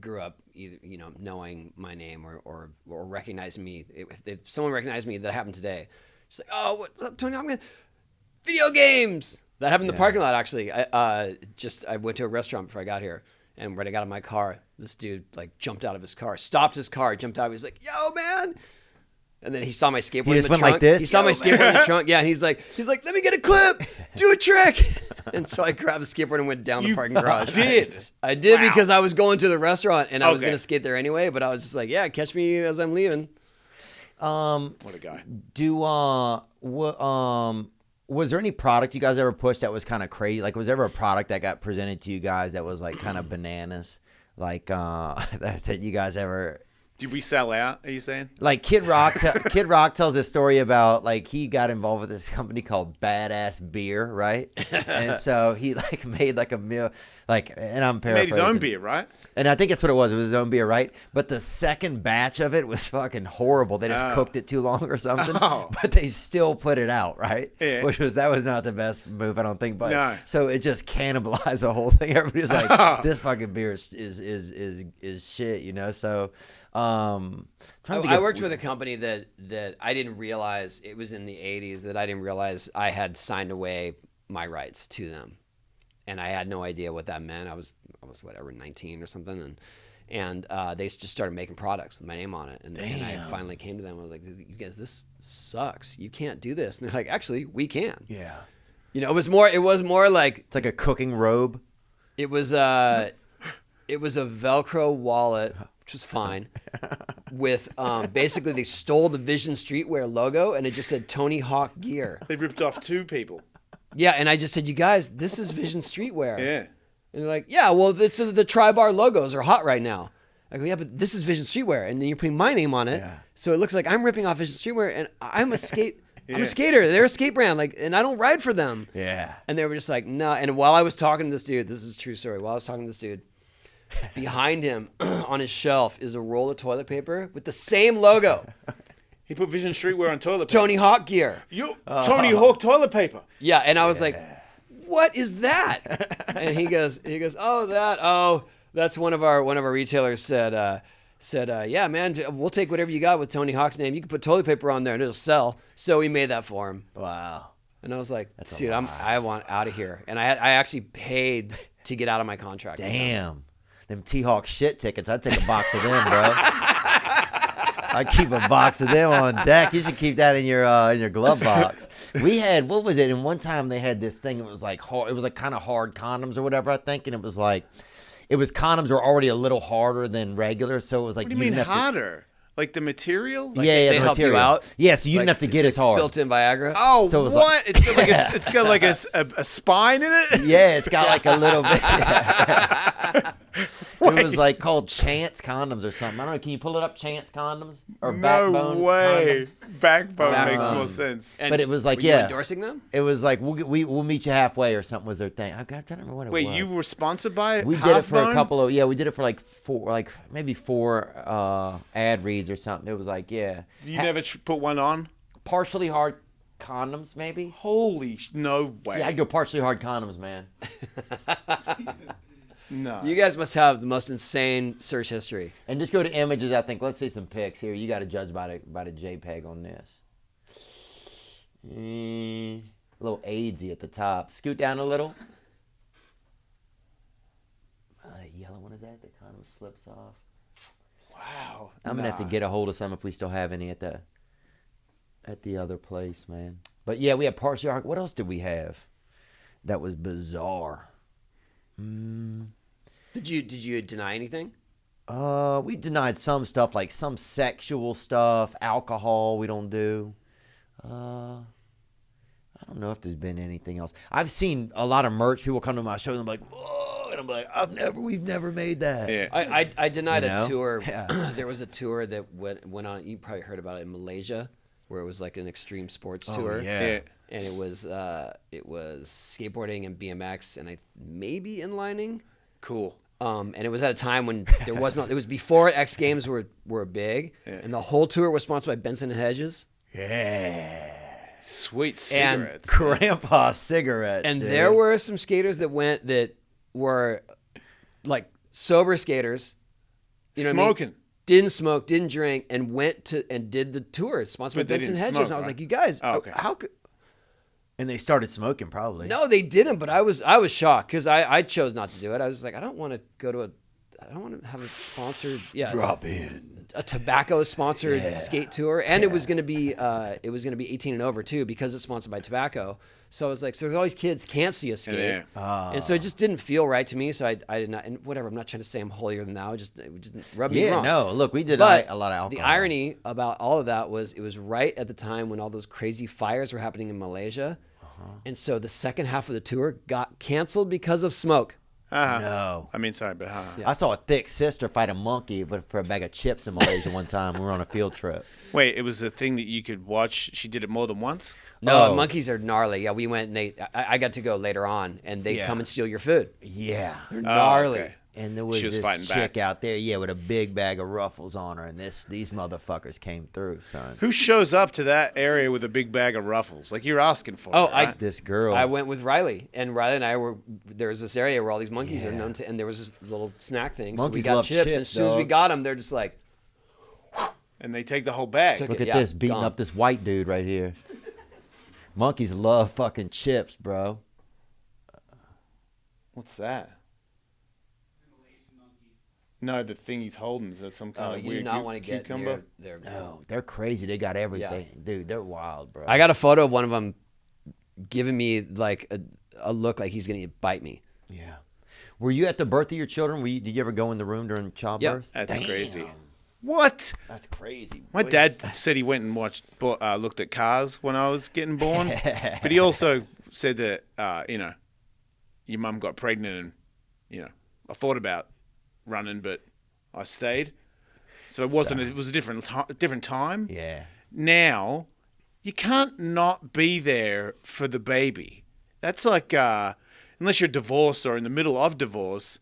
grew up either, knowing my name or recognizing me. If someone recognized me, that happened today. She's like, oh, what's up, Tony? I'm going to video games. That happened in the parking lot, actually. I went to a restaurant before I got here, and when I got out of my car, this dude like jumped out of his car, stopped his car, jumped out. He's like, yo, man. And then he saw my skateboard in just the went trunk. like this? He saw my skateboard in the trunk. Yeah, and he's like, let me get a clip. Do a trick. And so I grabbed the skateboard and went down the parking garage. I did because I was going to the restaurant and I was going to skate there anyway, but I was just like, yeah, catch me as I'm leaving. What a guy. Was there any product you guys ever pushed that was kind of crazy? Like, was there ever a product that got presented to you guys that was like kind of bananas? Like that you guys ever? Did we sell out? Are you saying? Like Kid Rock tells this story about like he got involved with this company called Badass Beer, right? And so he like made like a meal, like, and I'm paraphrasing. Made his own beer, right? And I think that's what it was. It was his own beer, right? But the second batch of it was fucking horrible. They just cooked it too long or something. But they still put it out, right? Yeah. That was not the best move, I don't think. But No. so it just cannibalized the whole thing. Everybody's like, this fucking beer is shit, you know? So I worked with a company that I didn't realize it was in the 80s that I didn't realize I had signed away my rights to them. And I had no idea what that meant. I was whatever, 19 or something. And they just started making products with my name on it. And I finally came to them. I was like, you guys, this sucks. You can't do this. And they're like, actually, we can. Yeah. You know, it was more like. It's like a cooking robe. It was a Velcro wallet, which was fine, with basically they stole the Vision Streetwear logo and it just said Tony Hawk Gear. They ripped off 2 people. Yeah, and I just said, you guys, this is Vision Streetwear. Yeah. And they're like, yeah, well, the Tri-Bar logos are hot right now. I go, yeah, but this is Vision Streetwear, and then you're putting my name on it, so it looks like I'm ripping off Vision Streetwear, and I'm a I'm a skater. They're a skate brand, like, and I don't ride for them. Yeah. And they were just like, no. And while I was talking to this dude, this is a true story. While I was talking to this dude, behind him on his shelf is a roll of toilet paper with the same logo. He put Vision Streetwear on toilet paper. Tony Hawk Gear. Tony Hawk toilet paper. Yeah, and I was like, what is that? And he goes, that's one of our retailers said, yeah, man, we'll take whatever you got with Tony Hawk's name. You can put toilet paper on there and it'll sell. So we made that for him. Wow. And I was like, dude, I want out of here. And I actually paid to get out of my contract. Damn. Them T-Hawk shit tickets. I'd take a box of them, bro. I'd keep a box of them on deck. You should keep that in your glove box. We had, what was it? And one time they had this thing. It was like hard. It was like kind of hard condoms or whatever, I think. And it was condoms were already a little harder than regular. So it was like, What do you mean harder? Like the material? Like they help you material. out? Yeah, so you didn't have to get as hard. Built-in Viagra. Oh, So it was what? It's got like a spine in it? Yeah, it's got like a little bit. It was like called Chance condoms or something. I don't know. Can you pull it up? Chance condoms or Backbone? No way. Condoms? Backbone makes more sense. And But it was like, were you yeah. endorsing them? It was like we'll meet you halfway or something was their thing. I don't remember what it was. Wait, you were sponsored by We did it for a couple of we did it for like maybe four ad reads or something. It was like You never put one on? partially hard condoms maybe. Holy no way. Yeah, I'd go partially hard condoms, man. No. You guys must have the most insane search history. And just go to images. I think let's see some pics here. You got to judge by the JPEG on this. A little AIDSy at the top. Scoot down a little. That yellow one is that? The condom slips off. Wow. I'm gonna have to get a hold of some if we still have any at the other place, man. But yeah, we had partially hard. What else did we have? That was bizarre. Did you deny anything? We denied some stuff, like some sexual stuff, alcohol we don't do. I don't know if there's been anything else. I've seen a lot of merch. People come to my show and I'm like, whoa, and I'm like, we've never made that. Yeah. I denied a tour. Yeah. There was a tour that went on. You probably heard about it in Malaysia, where it was like an extreme sports tour. Yeah. And it was skateboarding and BMX and maybe inlining. Cool. And it was at a time when there was not. It was before X Games were big, and the whole tour was sponsored by Benson and Hedges. Yeah. Sweet cigarettes. Grandpa cigarettes. And dude. there were some skaters that were like sober skaters. You know what I mean? Smoking. Didn't smoke, didn't drink, and went to and did the tour sponsored But by they Benson didn't Hedges. smoke, And I was right? like, you guys, Oh, okay. how could? And they started smoking probably. No, they didn't. But I was shocked because I chose not to do it. I was like, I don't want to go to I don't want to have a sponsored. Yeah. Drop in. A tobacco sponsored skate tour, and it was going to be 18 and over too, because it's sponsored by tobacco. So I was like, so all these kids can't see us skate, and so it just didn't feel right to me. So I did not, and whatever. I'm not trying to say I'm holier than thou. It just rubbed me wrong. No, look, we did But a lot of alcohol. The irony about all of that was it was right at the time when all those crazy fires were happening in Malaysia, and so the second half of the tour got canceled because of smoke. No. I mean, sorry, but I saw a thick sister fight a monkey for a bag of chips in Malaysia one time. We were on a field trip. Wait, it was a thing that you could watch. She did it more than once? No, monkeys are gnarly. Yeah, we went and I got to go later on, and they come and steal your food. Yeah. They're gnarly. Okay. And there was She was this fighting chick back. out there, with a big bag of Ruffles on her, and these motherfuckers came through, son. Who shows up to that area with a big bag of Ruffles? Like, you're asking for Oh, it, right? This girl. I went with Riley, and Riley and I there was this area where all these monkeys are known to, and there was this little snack thing. So we Monkeys got love chips, and as chips, soon as we dog. got them, they're just like, And they take the whole bag. Took Look it, at yeah, this, beating gone. up this white dude right here. Monkeys love fucking chips, bro. What's that? No, the thing he's holding is that some kind oh, of you weird do not want to get cucumber. near their. No, they're crazy. They got everything. Dude, they're wild, bro. I got a photo of one of them giving me like a look like he's gonna bite me. Yeah. Were you at the birth of your children? Did you ever go in the room during childbirth? That's Damn. crazy. What? That's crazy. My Boy. dad said he went and looked at cars when I was getting born, but he also said that your mum got pregnant, and I thought about running, but I stayed. So it wasn't. It was a different time. Yeah. Now, you can't not be there for the baby. That's like unless you're divorced or in the middle of divorce.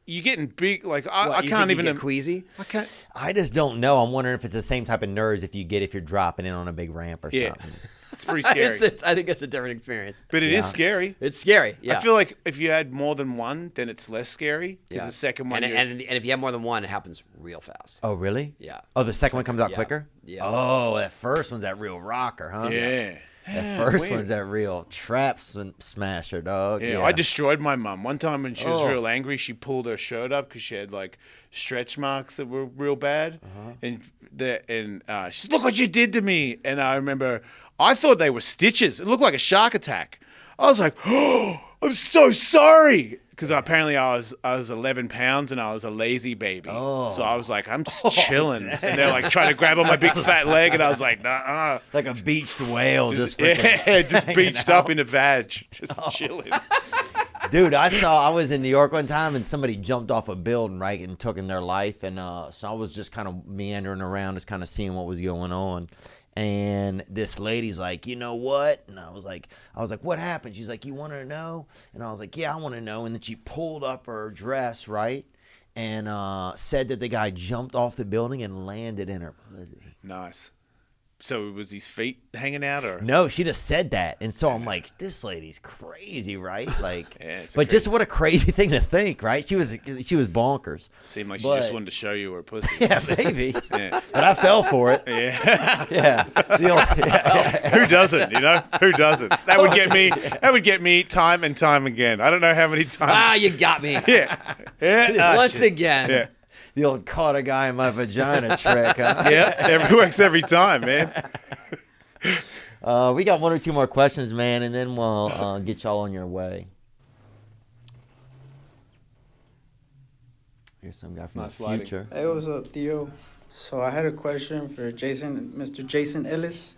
You're getting big, like, I You can't think you even... get queasy. I can't... I just don't know. I'm wondering if it's the same type of nerves if you're dropping in on a big ramp or something. It's pretty scary. I think it's a different experience. But it is scary. It's scary. Yeah. I feel like if you had more than one, then it's less scary. Because Yeah. the second one... and if you have more than one, it happens real fast. Oh, really? Yeah. Oh, the second one comes out yeah. quicker? Yeah. Oh, that first one's that real rocker, huh? Yeah. That first weird. one's that real trap smasher, dog. Yeah, I destroyed my mum. One time when she was real angry, she pulled her shirt up because she had like stretch marks that were real bad. And she's, look what you did to me. And I remember, I thought they were stitches. It looked like a shark attack. I was like, oh, I'm so sorry. Because apparently I was 11 pounds and I was a lazy baby. Oh. So I was like, I'm just chilling. And they're like trying to grab on my big fat leg. And I was like, nah. Like a beached whale just freaking Just hanging beached up out. in a vag. Just chilling. Dude, I was in New York one time and somebody jumped off a building, right, and took in their life. And so I was just kind of meandering around, just kind of seeing what was going on. And this lady's like, you know what? And I was like, what happened? She's like, you want to know? And I was like, yeah, I want to know. And then she pulled up her dress, right, and said that the guy jumped off the building and landed in her pussy. Nice. So was his feet hanging out, or No, she just said that. And so I'm like, this lady's crazy, right? Like, Yeah, it's but just what a crazy thing to think, right? She was bonkers. seemed like she But- just wanted to show you her pussy? Yeah, maybe. Yeah. But I fell for it. Yeah. Yeah. Who doesn't? Who doesn't? That would get me. That would get me time and time again. I don't know how many times. Ah, you got me. Yeah. Yeah. Once again. Yeah. The old caught a guy in my vagina trick, huh? Yeah. It works every time, man. We got one or two more questions, man, and then we'll get y'all on your way. Here's some guy from Nice the lighting. future. Hey, what's up, Theo? So I had a question for Mr. Jason Ellis.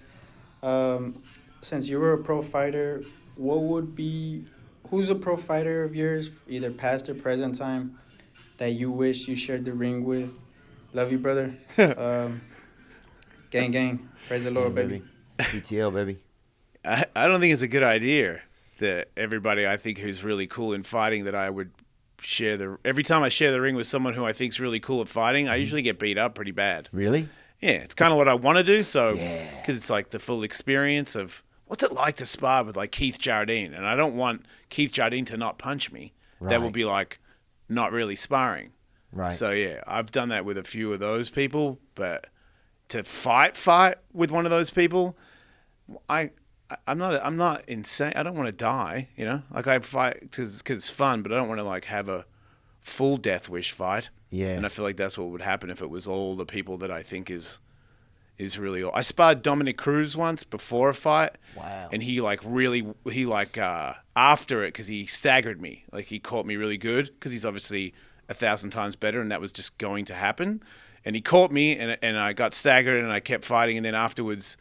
Since you were a pro fighter, who's a pro fighter of yours, either past or present time, that you wish you shared the ring with? Love you, brother. Gang, gang. Praise the Lord, baby. PTL, baby. I don't think it's a good idea that everybody I think who's really cool in fighting that I would share every time I share the ring with someone who I think's really cool at fighting, I usually get beat up pretty bad. Really? Yeah, it's kind of what I want to do. So, because it's like the full experience of what's it like to spar with like Keith Jardine, and I don't want Keith Jardine to not punch me. That Right. would be like not really sparring. Right. So yeah, I've done that with a few of those people, but to fight with one of those people, I'm not insane. I don't want to die. Like I fight because it's fun, but I don't want to like have a full death wish fight. Yeah. And I feel like that's what would happen if it was all the people that I think is really all. I sparred Dominic Cruz once before a fight. Wow. And he after it, because he staggered me. Like, he caught me really good because he's obviously 1,000 times better, and that was just going to happen. And he caught me, and I got staggered, and I kept fighting. And then afterwards,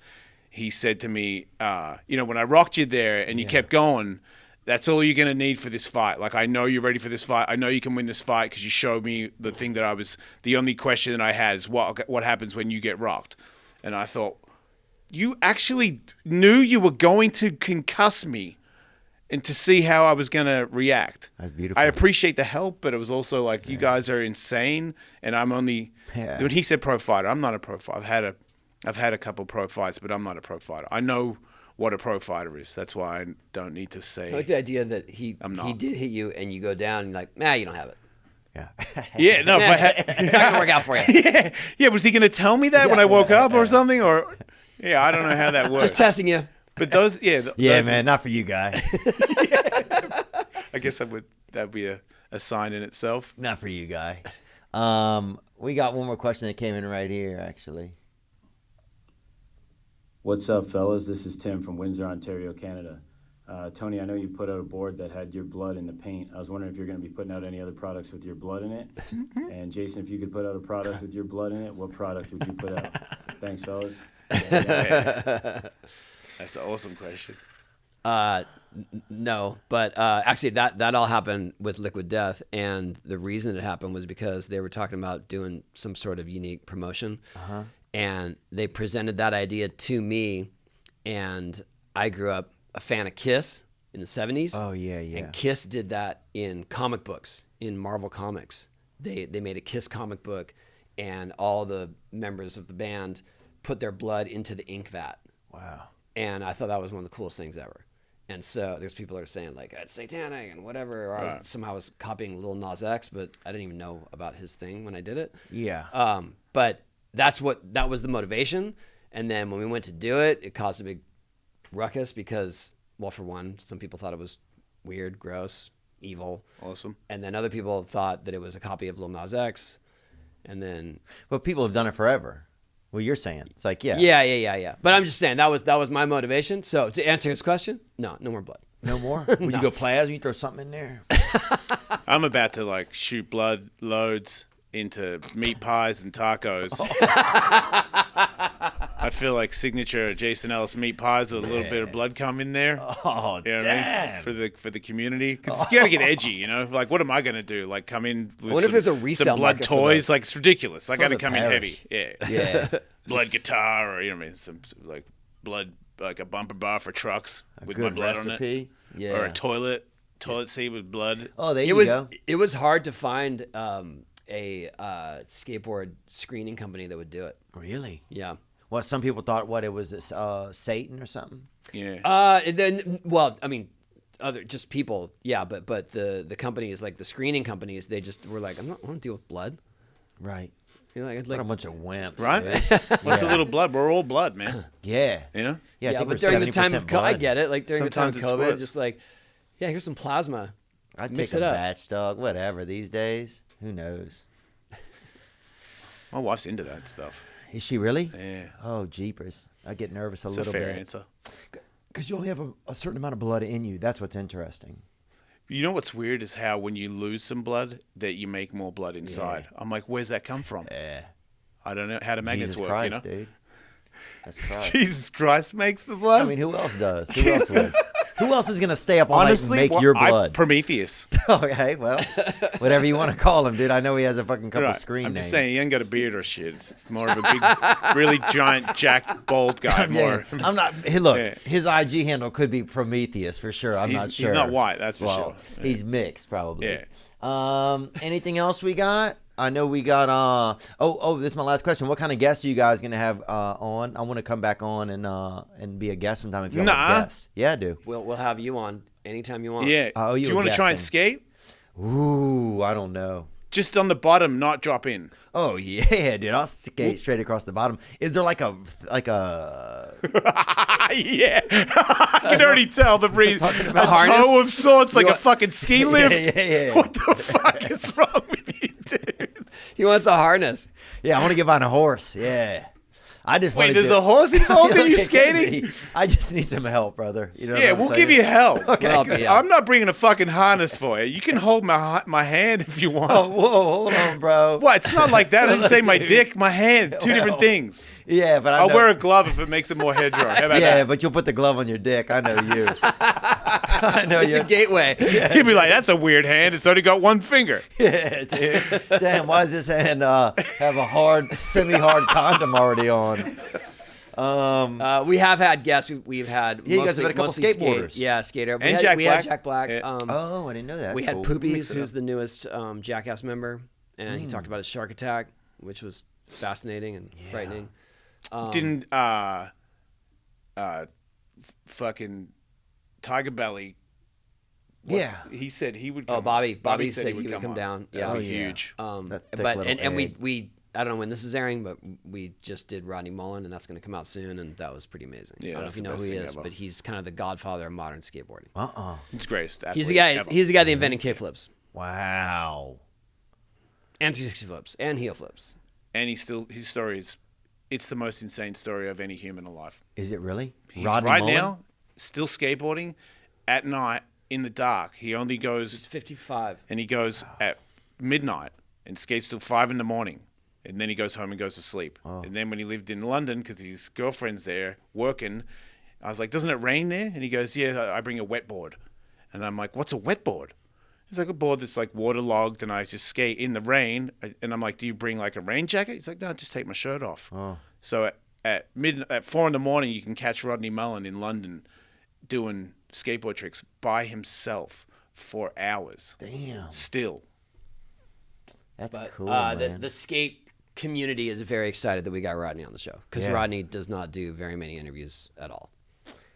he said to me, when I rocked you there and you kept going, that's all you're going to need for this fight. Like, I know you're ready for this fight. I know you can win this fight because you showed me the thing that the only question that I had is what happens when you get rocked. And I thought, you actually knew you were going to concuss me and to see how I was going to react. That's beautiful. I appreciate the help, but it was also like, you guys are insane. And I'm only, when he said pro fighter, I'm not a pro fighter. I've had a couple pro fights, but I'm not a pro fighter. I know what a pro fighter is. That's why I don't need to say. I like the idea that he did hit you and you go down and you're like, you don't have it. Yeah. Yeah, no. It's not going to work out for you. Yeah. Was he going to tell me that when I woke up or something? Or, I don't know how that works. Just testing you. But those, man, not for you, guy. I guess that'd be a sign in itself. Not for you, guy. We got one more question that came in right here, actually. What's up, fellas? This is Tim from Windsor, Ontario, Canada. Tony, I know you put out a board that had your blood in the paint. I was wondering if you're going to be putting out any other products with your blood in it. And Jason, if you could put out a product with your blood in it, what product would you put out? Thanks, fellas. That's an awesome question. No, but actually that all happened with Liquid Death, and the reason it happened was because they were talking about doing some sort of unique promotion, and they presented that idea to me, and I grew up a fan of Kiss in the 70s. Oh, yeah. And Kiss did that in comic books, in Marvel Comics. They made a Kiss comic book, and all the members of the band put their blood into the ink vat. Wow. And I thought that was one of the coolest things ever. And so there's people that are saying, like, it's satanic and whatever. Or I was copying Lil Nas X, but I didn't even know about his thing when I did it. Yeah. But that was the motivation. And then when we went to do it, it caused a big ruckus because, well, for one, some people thought it was weird, gross, evil. Awesome. And then other people thought that it was a copy of Lil Nas X. And then... But people have done it forever. Well, you're saying it's like, yeah. Yeah. But I'm just saying that was my motivation. So to answer his question, no more blood. No more? Would you go plasma? You throw something in there? I'm about to shoot blood loads into meat pies and tacos. I feel like signature Jason Ellis meat pies with a little bit of blood come in there. Oh, you know damn. what I mean? For the community. 'Cause you got to get edgy, Like, what am I going to do? Like, come in with there's a resale some blood market for toys? those. Like, it's ridiculous. I got to the come in parish. heavy. Yeah. Yeah. Blood guitar or, some like blood, like a bumper bar for trucks with my good blood on recipe. it. Yeah. Or a toilet seat with blood. Oh, there you go. It was hard to find a skateboard screening company that would do it. Really? Yeah. What, some people thought, it was this, Satan or something? Yeah. Just people. Yeah, but the companies, like the screening companies, they just were like, I don't want to deal with blood. Right. Like What a bunch of wimps. Right? Dude. What's a little blood? We're all blood, man. Yeah. You know? Yeah, I think but we're during the time 70% of COVID, I blood. get it. Like during Sometimes the it time of COVID, squirts. just like, yeah, here's some plasma. I'd Mix take it a up. batch, dog. Whatever. These days, who knows? My wife's into that stuff. Is she really? Yeah. Oh, jeepers. I get nervous a It's little a fair bit. answer. Because you only have a certain amount of blood in you. That's what's interesting. You know what's weird is how when you lose some blood, that you make more blood inside. I'm like, where's that come from? Yeah. I don't know how do magnets Jesus work, Christ, dude. That's Christ. Jesus Christ makes the blood? I mean, who else does? Who else would? Who else is going to stay up all Honestly, night and make your blood? Prometheus. Okay, well, whatever you want to call him, dude. I know he has a fucking couple Right. screen I'm names. just saying, he ain't got a beard or shit. It's more of a big, really giant, jacked, bald guy. Yeah, More. I'm not. Hey, look, Yeah. his IG handle could be Prometheus for sure. I'm not sure. He's not white, that's for Well, sure. he's mixed, probably. Yeah. Anything else we got? I know we got. This is my last question. What kind of guests are you guys gonna have on? I want to come back on and be a guest sometime if you want to guest. Yeah, I do. We'll have you on anytime you want. Yeah. Oh, Do you want to try and skate? Ooh, I don't know. Just on the bottom, not drop in. Oh yeah, dude! I'll skate straight across the bottom. Is there like a yeah, I can already tell the breeze. A toe of sorts, like a fucking ski lift. Yeah. What the fuck is wrong with you, dude? He wants a harness. Yeah, I want to get on a horse. Yeah. I just Wait, there's a horse involved in you skating? I just need some help, brother. You know yeah, what I'm we'll saying? give you help. Okay, I'm not bringing a fucking harness for you. You can hold my hand if you want. Oh, whoa, hold on, bro. What? It's not like that. I didn't say my dick, my hand. Two different things. Yeah, but I'll wear a glove if it makes it more hedgerow. How about that? But you'll put the glove on your dick. I know you. I know It's you. a gateway. You'd be like, that's a weird hand. It's only got one finger. Yeah, dude. Damn, why does this hand have a hard, semi-hard condom already on? We have had guests. We've had. Yeah, you guys have had a couple skateboarders. Skater. And Jack we Black. had Jack Black. Yeah. Oh, I didn't know that. We That's had cool. Poopies, who's the newest Jackass member, and he talked about his shark attack, which was fascinating and frightening. Didn't fucking Tiger Belly? Yeah. He said he would. Oh, Come Bobby said he would come on. down. That'd Yeah. be huge. That thick But little and egg. we I don't know when this is airing, but we just did Rodney Mullen, and that's going to come out soon, and that was pretty amazing. Yeah, I don't know that's if you the know best who he thing is, ever. but he's kind of the godfather of modern skateboarding. He's greatest. He's the guy. Ever. He's the guy that invented K flips Wow. and 360 flips and heel flips. And his story is, it's the most insane story of any human alive. Is it really? He's Rodney right Mullen? now still skateboarding at night in the dark. He only He's goes 55. and he goes at midnight and skates till 5 a.m. And then he goes home and goes to sleep. And then when he lived in London, because his girlfriend's there working, I was like, doesn't it rain there? And he goes, yeah, I bring a wetboard. And I'm like, what's a wetboard? He's like, a board that's like waterlogged, and I just skate in the rain. And I'm like, do you bring like a rain jacket? He's like, no, just take my shirt off. So at 4 a.m, you can catch Rodney Mullen in London doing skateboard tricks by himself for hours. Damn. Still. That's But cool, man. the skate community is very excited that we got Rodney on the show because Yeah. Rodney does not do very many interviews at all.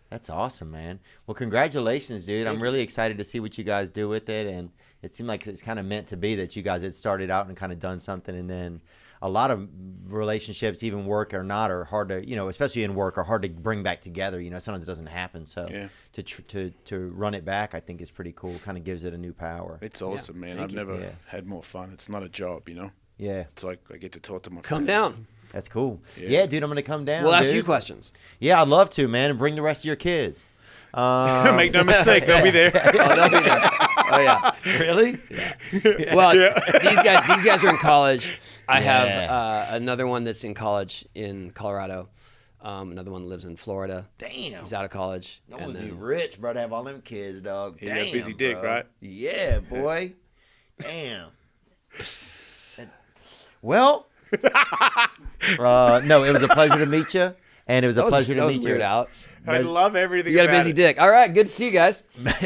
That's awesome, man. Well, congratulations, dude. I'm really excited to see what you guys do with it. And it seemed like it's kind of meant to be that you guys had started out and kind of done something. And then a lot of relationships, even work or not, are hard to, especially in work, are hard to bring back together. Sometimes it doesn't happen. So to run it back, I think is pretty cool. Kind of gives it a new power. It's awesome, man. I've never had more fun. It's not a job, Yeah. It's like I get to talk to my Come friends. down. That's cool. Yeah, dude, I'm going to come down. We'll ask dude. you questions. Yeah, I'd love to, man. And bring the rest of your kids. Make no mistake, they'll be there. Oh, they'll be there. Oh yeah. Really? Well, these guys are in college. I have another one that's in college in Colorado. Another one lives in Florida. Damn. He's out of college. I want to be rich, bro, to have all them kids, dog. You got a Damn, busy dick, bro. right? Yeah, boy. Damn. Well, no, it was a pleasure to meet you, and it was a pleasure to meet you. Weird out. I love everything. You got a about busy it. dick. All right, good to see you guys.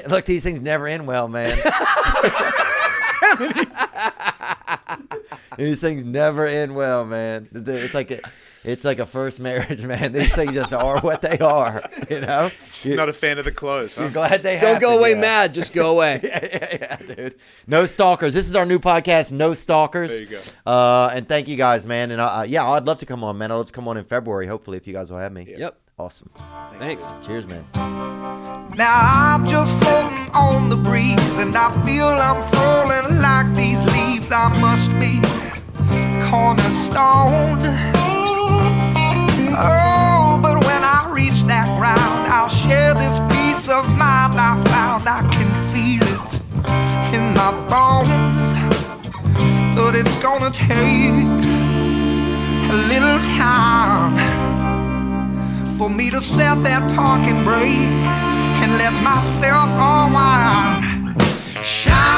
Look, these things never end well, man. These things never end well, man. It's like a first marriage, man. These things just are what they are, Just not a fan of the clothes, huh? You're glad they Don't happen, go away yeah. mad. Just go away. Yeah, dude. No stalkers. This is our new podcast, No Stalkers. There you go. And thank you guys, man. And I'd love to come on, man. I'd love to come on in February, hopefully, if you guys will have me. Yep. Awesome. Thanks. Cheers, man. Now I'm just floating on the breeze, and I feel I'm falling like these leaves. I must be cornerstone. Oh, but when I reach that ground, I'll share this peace of mind I found. I can feel it in my bones, but it's gonna take a little time for me to set that parking brake and let myself unwind. Shine.